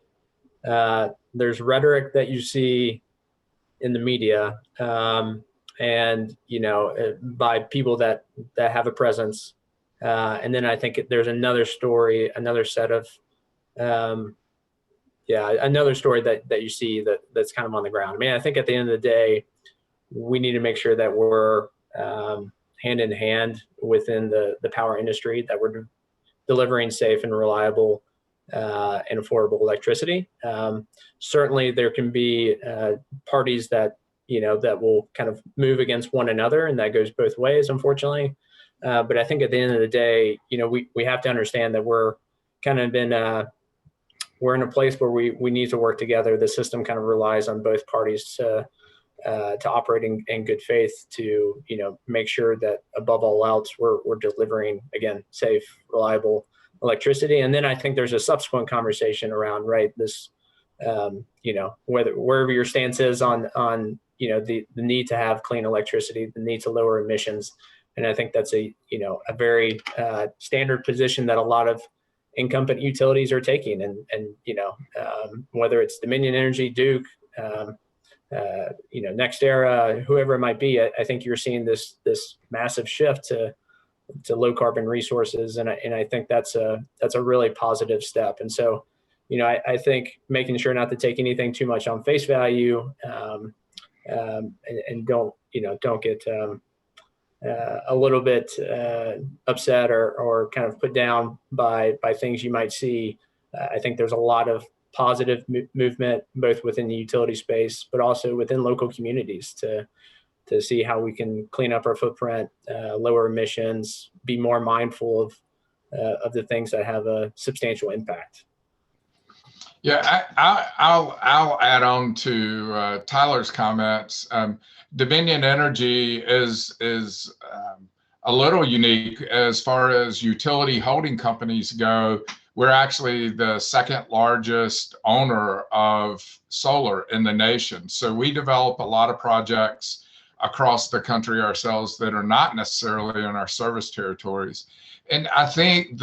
there's rhetoric that you see in the media, and by people that have a presence, and then I think there's another story, another set of yeah, another story that you see that's kind of on the ground. I mean, I think at the end of the day, we need to make sure that we're hand in hand within the power industry, that we're delivering safe and reliable and affordable electricity. Certainly, there can be parties that that will kind of move against one another, and that goes both ways, unfortunately. But I think at the end of the day, we have to understand that we're kind of we're in a place where we need to work together. The system kind of relies on both parties to operating in good faith to make sure that above all else we're delivering, again, safe, reliable electricity. And then I think there's a subsequent conversation around this wherever your stance is on the need to have clean electricity, the need to lower emissions. And I think that's a very standard position that a lot of incumbent utilities are taking, and whether it's Dominion Energy, Duke, NextEra, whoever it might be, I think you're seeing this massive shift to low carbon resources, and I think that's a really positive step. And so, I think making sure not to take anything too much on face value, and don't get a little bit upset or kind of put down by things you might see. I think there's a lot of positive movement both within the utility space, but also within local communities to see how we can clean up our footprint, lower emissions, be more mindful of the things that have a substantial impact. Yeah, I'll add on to Tyler's comments. Dominion Energy is a little unique as far as utility holding companies go. We're actually the second largest owner of solar in the nation. So we develop a lot of projects across the country ourselves that are not necessarily in our service territories. And I think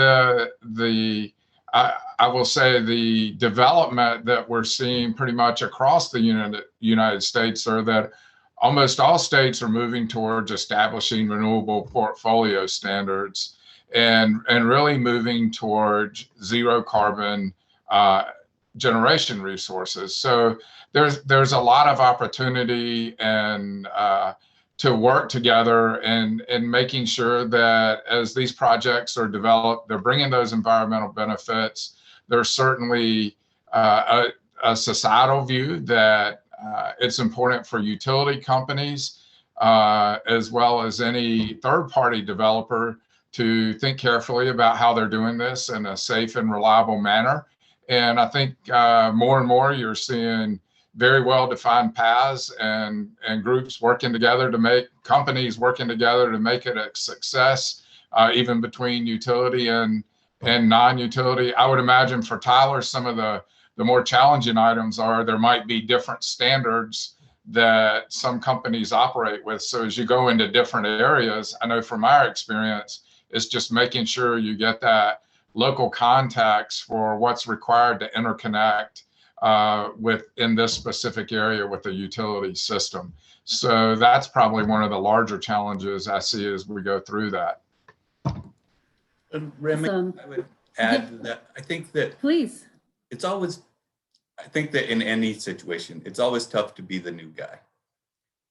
I will say the development that we're seeing pretty much across the United States are that almost all states are moving towards establishing renewable portfolio standards and really moving towards zero carbon generation resources. So there's a lot of opportunity and to work together and making sure that as these projects are developed, they're bringing those environmental benefits. There's certainly a societal view that it's important for utility companies as well as any third-party developer to think carefully about how they're doing this in a safe and reliable manner. And I think more and more you're seeing very well-defined paths and groups working together to make companies working together to make it a success, even between utility and non-utility. I would imagine for Tyler, some of the more challenging items are there might be different standards that some companies operate with. So as you go into different areas, I know from our experience, it's just making sure you get that local context for what's required to interconnect in this specific area with the utility system. So that's probably one of the larger challenges I see as we go through that. Remy, I would add that I think that Please. I think that in any situation, it's always tough to be the new guy.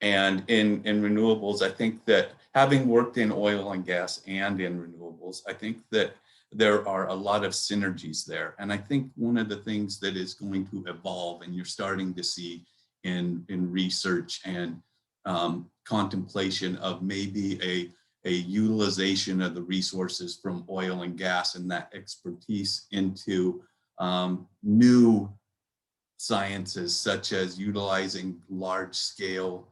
And in renewables, I think that having worked in oil and gas and in renewables, I think that there are a lot of synergies there. And I think one of the things that is going to evolve, and you're starting to see in research and contemplation of maybe a utilization of the resources from oil and gas and that expertise into new sciences, such as utilizing large scale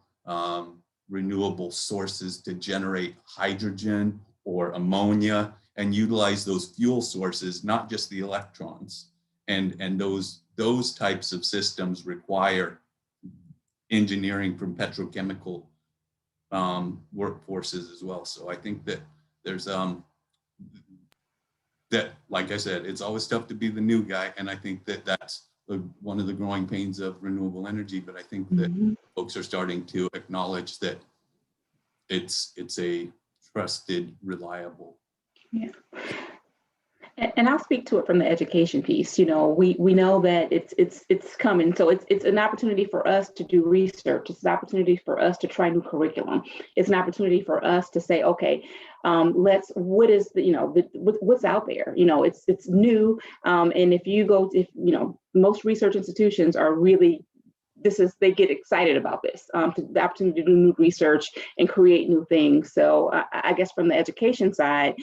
renewable sources to generate hydrogen or ammonia, and utilize those fuel sources, not just the electrons. And those types of systems require engineering from petrochemical workforces as well. So I think that there's that, like I said, it's always tough to be the new guy, and I think that that's one of the growing pains of renewable energy. But I think that folks are starting to acknowledge that it's a trusted, reliable. Yeah. And I'll speak to it from the education piece. You know, we know that it's coming, so it's an opportunity for us to do research. It's an opportunity for us to try new curriculum. It's an opportunity for us to say, okay, what is the, what's out there? You know, it's new, and if most research institutions are really, they get excited about this, the opportunity to do new research and create new things. So I guess from the education side,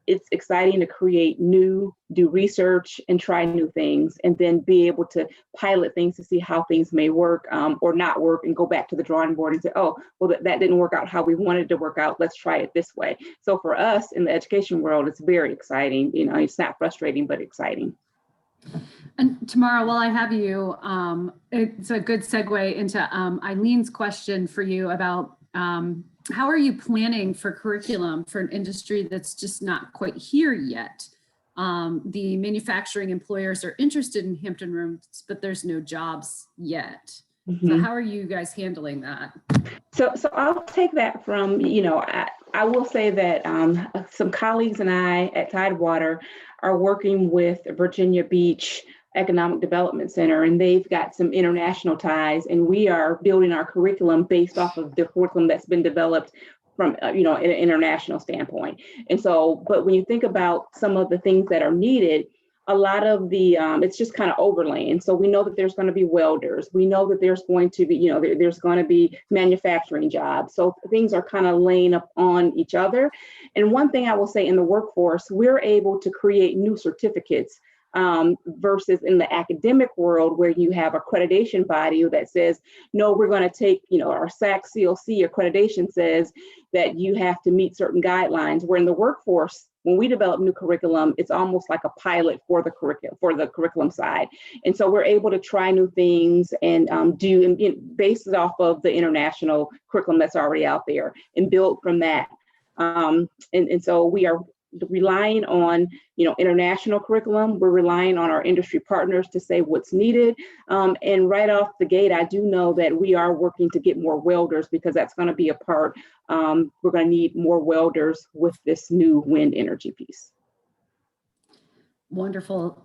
it's exciting to do research and try new things, and then be able to pilot things to see how things may work or not work, and go back to the drawing board and say, oh, well, that didn't work out how we wanted it to work out. Let's try it this way. So for us in the education world, it's very exciting. You know, it's not frustrating, but exciting. And Tamara, while I have you, it's a good segue into Eileen's question for you about how are you planning for curriculum for an industry that's just not quite here yet? The manufacturing employers are interested in Hampton Roads, but there's no jobs yet. Mm-hmm. So how are you guys handling that? So I'll take that from, I will say that some colleagues and I at Tidewater are working with Virginia Beach Economic Development Center, and they've got some international ties, and we are building our curriculum based off of the curriculum that's been developed from, in an international standpoint. And so, but when you think about some of the things that are needed, a lot of the, it's just kind of overlaying. So we know that there's going to be welders. We know that there's going to be, there's going to be manufacturing jobs. So things are kind of laying up on each other. And one thing I will say, in the workforce, we're able to create new certificates versus in the academic world, where you have accreditation body that says, no, we're going to take, our SAC CLC accreditation says that you have to meet certain guidelines. Where in the workforce, when we develop new curriculum, it's almost like a pilot for the curriculum side. And so we're able to try new things and base it off of the international curriculum that's already out there and build from that. And so we are relying on, international curriculum. We're relying on our industry partners to say what's needed. And right off the gate, I do know that we are working to get more welders, because that's going to be a part. We're going to need more welders with this new wind energy piece. Wonderful.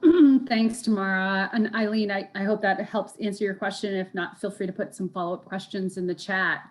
Thanks, Tamara. And Eileen, I hope that helps answer your question. If not, feel free to put some follow-up questions in the chat.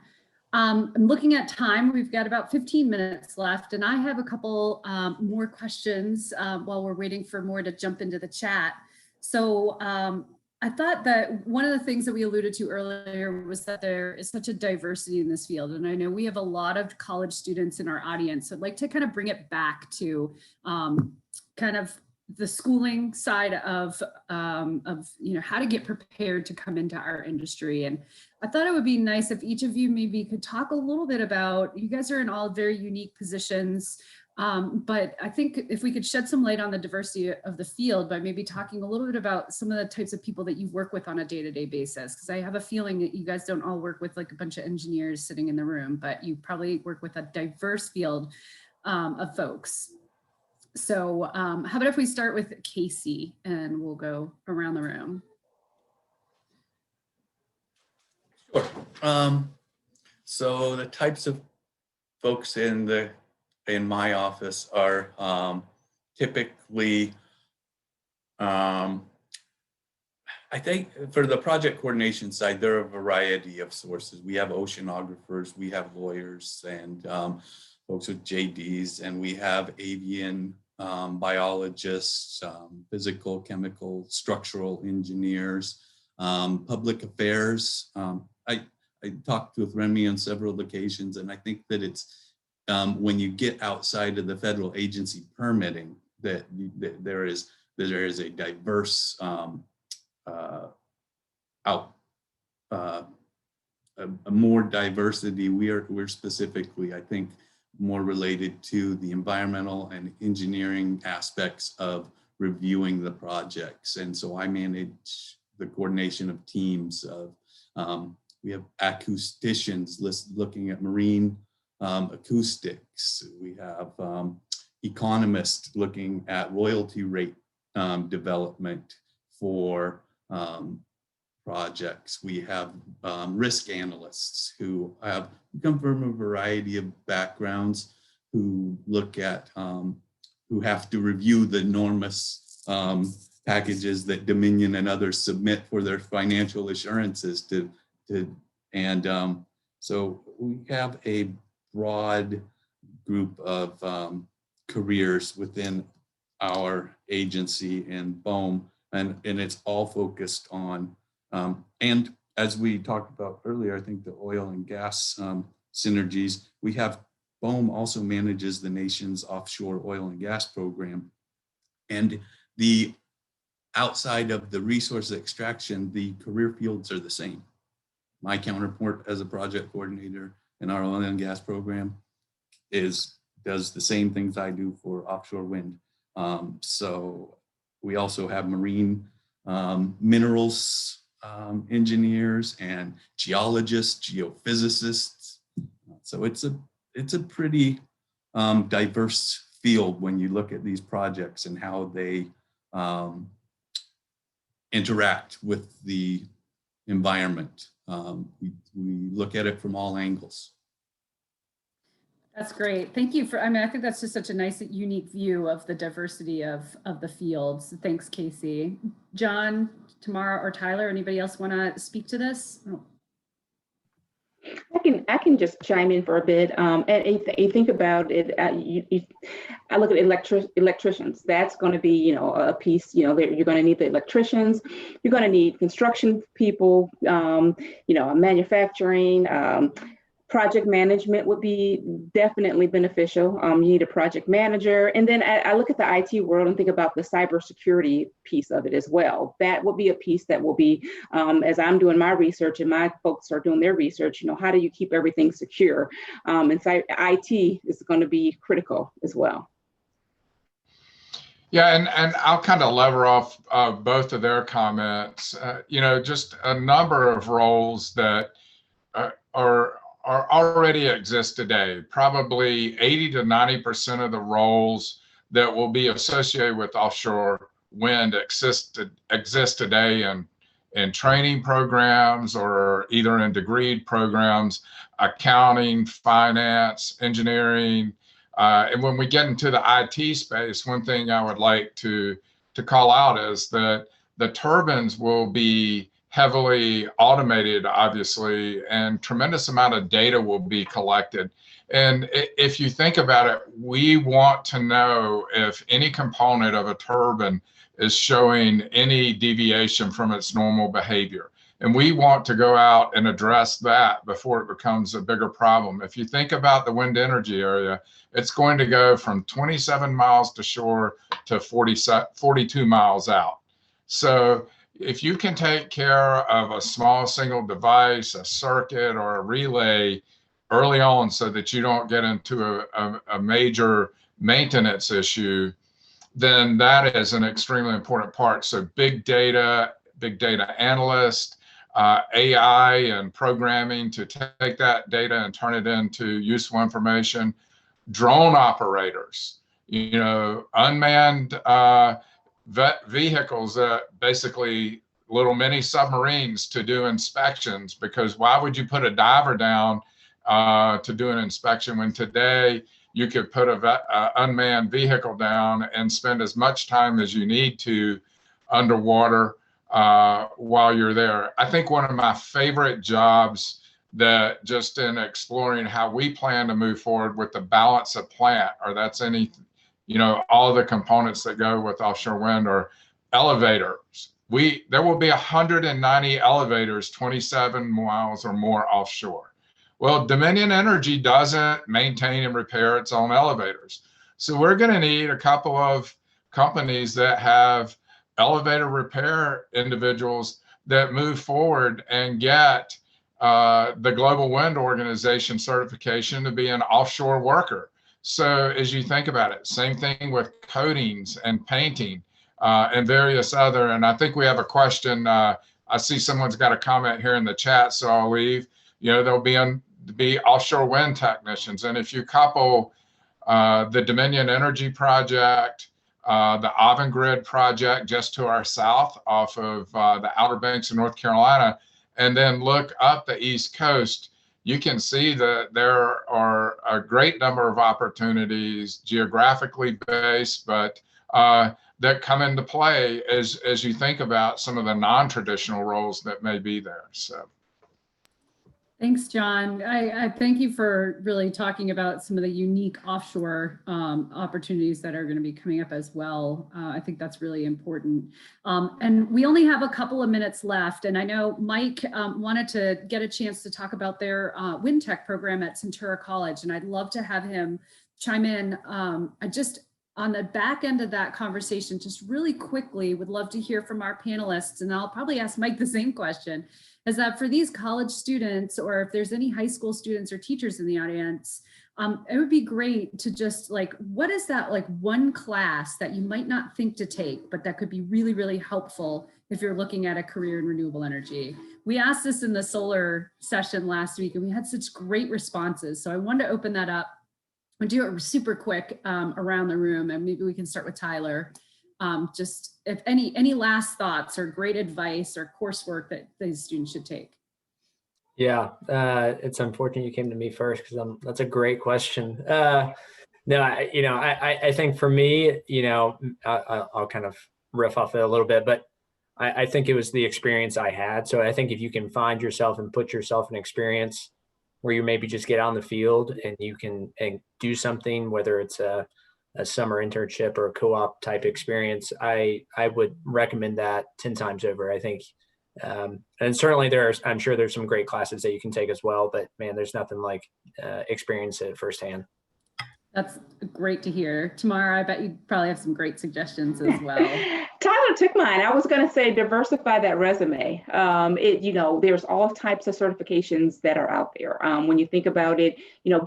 I'm looking at time. We've got about 15 minutes left, and I have a couple more questions while we're waiting for more to jump into the chat. So I thought that one of the things that we alluded to earlier was that there is such a diversity in this field. And I know we have a lot of college students in our audience. So I'd like to kind of bring it back to kind of the schooling side of how to get prepared to come into our industry. And I thought it would be nice if each of you maybe could talk a little bit about, you guys are in all very unique positions, but I think if we could shed some light on the diversity of the field by maybe talking a little bit about some of the types of people that you work with on a day-to-day basis, because I have a feeling that you guys don't all work with like a bunch of engineers sitting in the room, but you probably work with a diverse field of folks. So how about if we start with Casey and we'll go around the room. Sure. So the types of folks in my office are typically, I think for the project coordination side, there are a variety of sources. We have oceanographers, we have lawyers, and folks with JDs, and we have avian biologists, physical, chemical, structural engineers, public affairs. I talked with Remy on several occasions, and I think that it's when you get outside of the federal agency permitting that there is a diverse more diversity. We're specifically, I think, more related to the environmental and engineering aspects of reviewing the projects. And so I manage the coordination of teams of, we have acousticians looking at marine acoustics. We have economists looking at royalty rate development for projects. We have risk analysts who come from a variety of backgrounds, who look at who have to review the enormous packages that Dominion and others submit for their financial assurances so we have a broad group of careers within our agency and BOEM, and it's all focused on, and as we talked about earlier, I think the oil and gas synergies, we have BOEM also manages the nation's offshore oil and gas program. And the outside of the resource extraction, the career fields are the same. My counterpart as a project coordinator in our oil and gas program does the same things I do for offshore wind. So we also have marine minerals engineers and geologists, geophysicists. So it's a pretty diverse field when you look at these projects and how they interact with the environment. We look at it from all angles. That's great. Thank you for, I think that's just such a nice, unique view of the diversity of the fields. Thanks, Casey. John, Tamara, or Tyler, anybody else want to speak to this? Oh. I can just chime in for a bit. And you think about it, I look at electricians. That's going to be, a piece. You're going to need the electricians. You're going to need construction people. Manufacturing. Project management would be definitely beneficial. You need a project manager. And then I look at the IT world and think about the cybersecurity piece of it as well. That will be a piece that will be, as I'm doing my research and my folks are doing their research, how do you keep everything secure? And so IT is going to be critical as well. Yeah, and I'll kind of lever off both of their comments. Just a number of roles that already exist today. Probably 80 to 90% of the roles that will be associated with offshore wind exist today in training programs or either in degree programs, accounting, finance, engineering. And when we get into the IT space, one thing I would like to call out is that the turbines will be heavily automated, obviously, and tremendous amount of data will be collected. And if you think about it, we want to know if any component of a turbine is showing any deviation from its normal behavior. And we want to go out and address that before it becomes a bigger problem. If you think about the wind energy area, it's going to go from 27 miles to shore to 42 miles out. So if you can take care of a small single device, a circuit, or a relay early on so that you don't get into a major maintenance issue, then that is an extremely important part. So big data analyst, AI and programming to take that data and turn it into useful information, drone operators, unmanned vehicles, basically little mini submarines to do inspections, because why would you put a diver down to do an inspection when today you could put a unmanned vehicle down and spend as much time as you need to underwater while you're there. I think one of my favorite jobs that just in exploring how we plan to move forward with the balance of plant, or that's any, all the components that go with offshore wind, are elevators. There will be 190 elevators 27 miles or more offshore. Well, Dominion Energy doesn't maintain and repair its own elevators. So we're going to need a couple of companies that have elevator repair individuals that move forward and get the Global Wind Organization certification to be an offshore worker. So as you think about it, same thing with coatings and painting and various other. And I think we have a question. I see someone's got a comment here in the chat, so I'll leave. There'll be offshore wind technicians. And if you couple the Dominion Energy project, the Avangrid project just to our south off of the Outer Banks of North Carolina, and then look up the East Coast, you can see that there are a great number of opportunities geographically based, but that come into play as you think about some of the non-traditional roles that may be there. So. Thanks, John. I thank you for really talking about some of the unique offshore opportunities that are going to be coming up as well. I think that's really important. And we only have a couple of minutes left. And I know Mike wanted to get a chance to talk about their wind tech program at Centura College. And I'd love to have him chime in. I just, on the back end of that conversation, just really quickly, would love to hear from our panelists. And I'll probably ask Mike the same question. Is that for these college students, or if there's any high school students or teachers in the audience, it would be great to just like, what is that like one class that you might not think to take, but that could be really, really helpful if you're looking at a career in renewable energy? We asked this in the solar session last week and we had such great responses. So I wanted to open that up and do it super quick around the room, and maybe we can start with Tyler. Just if any last thoughts or great advice or coursework that these students should take. Yeah, it's unfortunate you came to me first because that's a great question. No, I think for me, I'll kind of riff off it a little bit, but I think it was the experience I had. So I think if you can find yourself and put yourself in experience where you maybe just get out in the field and you can do something, whether it's a summer internship or a co-op type experience, I would recommend that 10 times over. I think, and certainly I'm sure there's some great classes that you can take as well, but man, there's nothing like experience it firsthand. That's great to hear. Tamara, I bet you probably have some great suggestions as well. Tyler took mine. I was going to say diversify that resume. There's all types of certifications that are out there. When you think about it,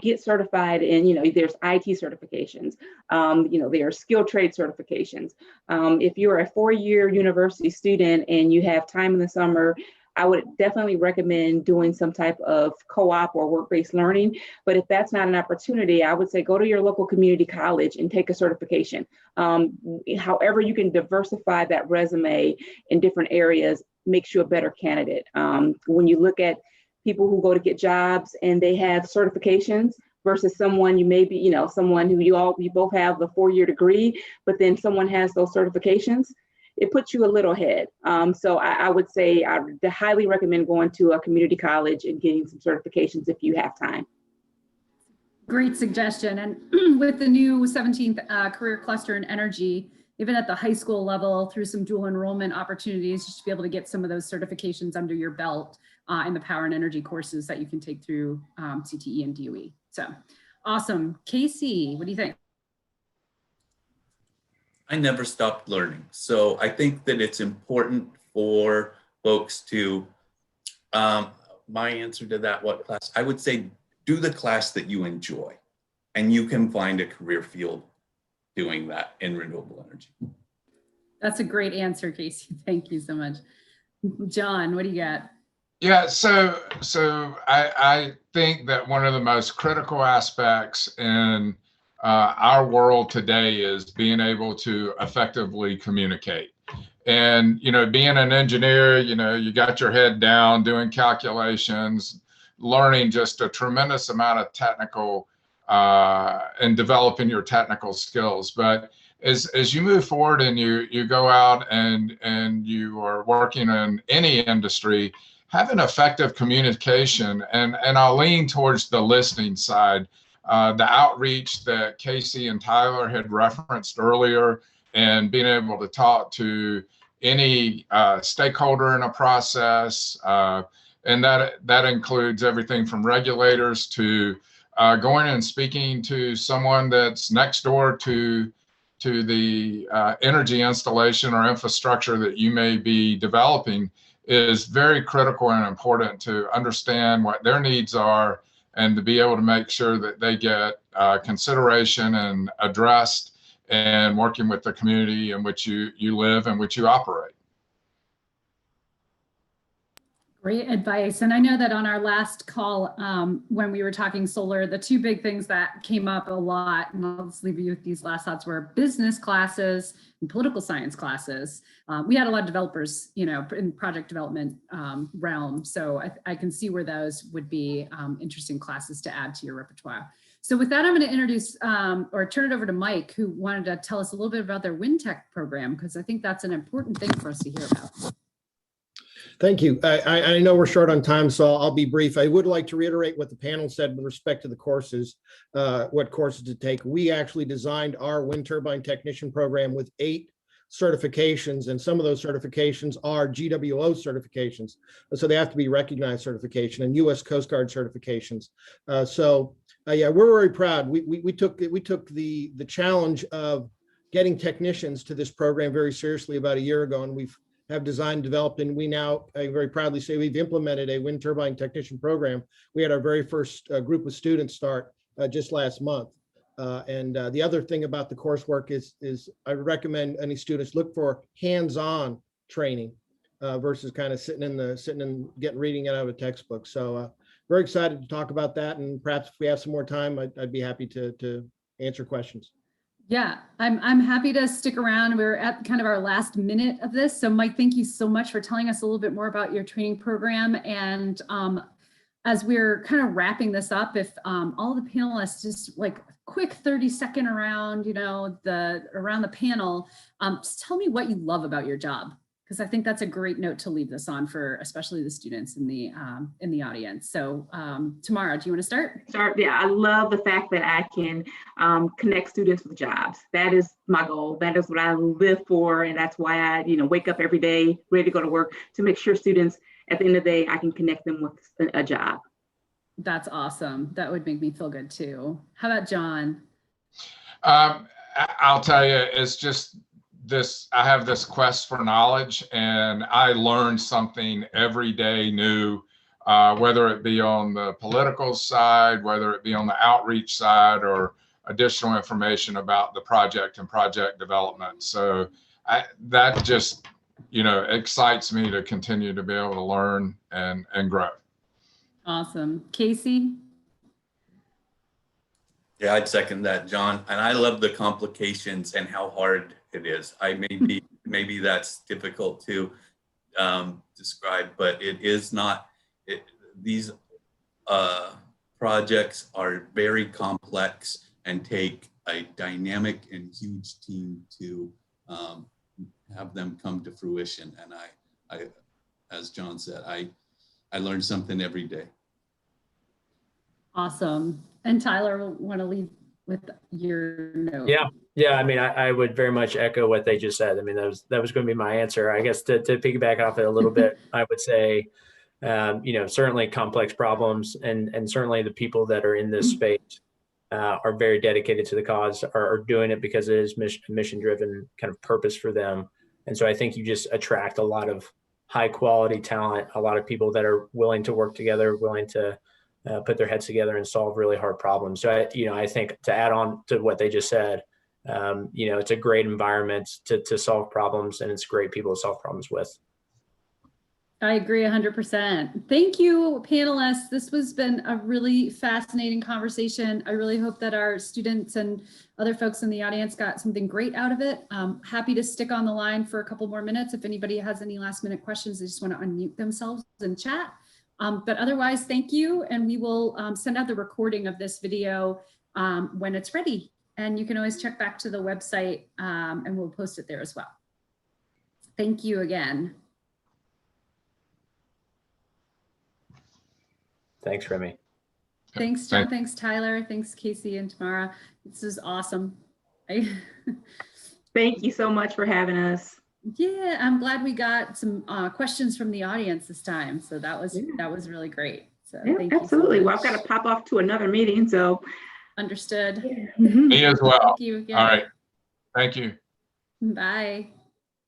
get certified in, there's IT certifications. There are skill trade certifications. If you're a 4-year university student and you have time in the summer, I would definitely recommend doing some type of co-op or work-based learning. But if that's not an opportunity, I would say go to your local community college and take a certification. However you can diversify that resume in different areas makes you a better candidate. When you look at people who go to get jobs and they have certifications versus someone you may be, someone who you both have the 4-year degree, but then someone has those certifications, it puts you a little ahead. So I would say I would highly recommend going to a community college and getting some certifications if you have time. Great suggestion. And with the new 17th career cluster in energy, even at the high school level, through some dual enrollment opportunities, you should be able to get some of those certifications under your belt in the power and energy courses that you can take through CTE and DOE. So awesome. Casey, what do you think? I never stopped learning. So I think that it's important for folks to, my answer to that, what class? I would say do the class that you enjoy, and you can find a career field doing that in renewable energy. That's a great answer, Casey. Thank you so much. John, what do you got? Yeah, so I think that one of the most critical aspects in our world today is being able to effectively communicate. And, being an engineer, you got your head down doing calculations, learning just a tremendous amount of technical and developing your technical skills. But as you move forward and you go out and you are working in any industry, having effective communication, and I'll lean towards the listening side. The outreach that Casey and Tyler had referenced earlier, and being able to talk to any stakeholder in a process, and that includes everything from regulators to going and speaking to someone that's next door to the energy installation or infrastructure that you may be developing, is very critical and important to understand what their needs are, and to be able to make sure that they get consideration and addressed, and working with the community in which you live and which you operate. Great advice. And I know that on our last call, when we were talking solar, the two big things that came up a lot, and I'll just leave you with these last thoughts, were business classes and political science classes. We had a lot of developers, you know, in project development realm. So I can see where those would be interesting classes to add to your repertoire. So with that, I'm going to introduce or turn it over to Mike, who wanted to tell us a little bit about their wind tech program, because I think that's an important thing for us to hear about. Thank you. I know we're short on time, so I'll be brief. I would like to reiterate what the panel said with respect to the courses, what courses to take. We actually designed our wind turbine technician program with 8 certifications, and some of those certifications are GWO certifications. So they have to be recognized certification, and US Coast Guard certifications. Yeah, we're very proud. We took the challenge of getting technicians to this program very seriously about a year ago, and we've have designed, developed, and we now, I very proudly say, we've implemented a wind turbine technician program. We had our very first group of students start just last month. The other thing about the coursework is I would recommend any students look for hands-on training versus kind of sitting and reading it out of a textbook. So very excited to talk about that, and perhaps if we have some more time, I'd be happy to answer questions. Yeah, I'm happy to stick around. We're at kind of our last minute of this. So Mike, thank you so much for telling us a little bit more about your training program. And as we're kind of wrapping this up, if all the panelists just like quick 30-second around, you know, around the panel, just tell me what you love about your job, because I think that's a great note to leave this on for especially the students in the audience. So Tamara, do you want to start? Yeah, I love the fact that I can connect students with jobs. That is my goal. That is what I live for, and that's why I, wake up every day ready to go to work, to make sure students, at the end of the day, I can connect them with a job. That's awesome. That would make me feel good too. How about John? I'll tell you, it's just I have this quest for knowledge, and I learn something every day new, whether it be on the political side, whether it be on the outreach side, or additional information about the project and project development. So that just, excites me to continue to be able to learn and grow. Awesome. Casey? Yeah, I'd second that, John. And I love the complications and how hard it is. Maybe that's difficult to describe, but it is not. These projects are very complex and take a dynamic and huge team to have them come to fruition. And I, as John said, I learn something every day. Awesome. And Tyler, want to leave with your note? Yeah. I mean, I would very much echo what they just said. I mean, that was going to be my answer. I guess to piggyback off it a little bit, I would say, certainly complex problems, and certainly the people that are in this space are very dedicated to the cause, are doing it because it is mission driven kind of purpose for them. And so I think you just attract a lot of high quality talent, a lot of people that are willing to work together, willing to put their heads together and solve really hard problems. So I think to add on to what they just said, it's a great environment to solve problems, and it's great people to solve problems with. I agree 100%. Thank you, panelists. This has been a really fascinating conversation. I really hope that our students and other folks in the audience got something great out of it. Happy to stick on the line for a couple more minutes. If anybody has any last minute questions, they just want to unmute themselves and chat. But otherwise, thank you. And we will send out the recording of this video when it's ready. And you can always check back to the website and we'll post it there as well. Thank you again. Thanks, Remy. Thanks, John. Thanks, Tyler. Thanks, Casey and Tamara. This is awesome. Thank you so much for having us. Yeah, I'm glad we got some questions from the audience this time. So that was really great. So yeah, thank you. Absolutely. So well, I've got to pop off to another meeting. So understood. Yeah. Me as well. Thank you again. All right. Thank you. Bye.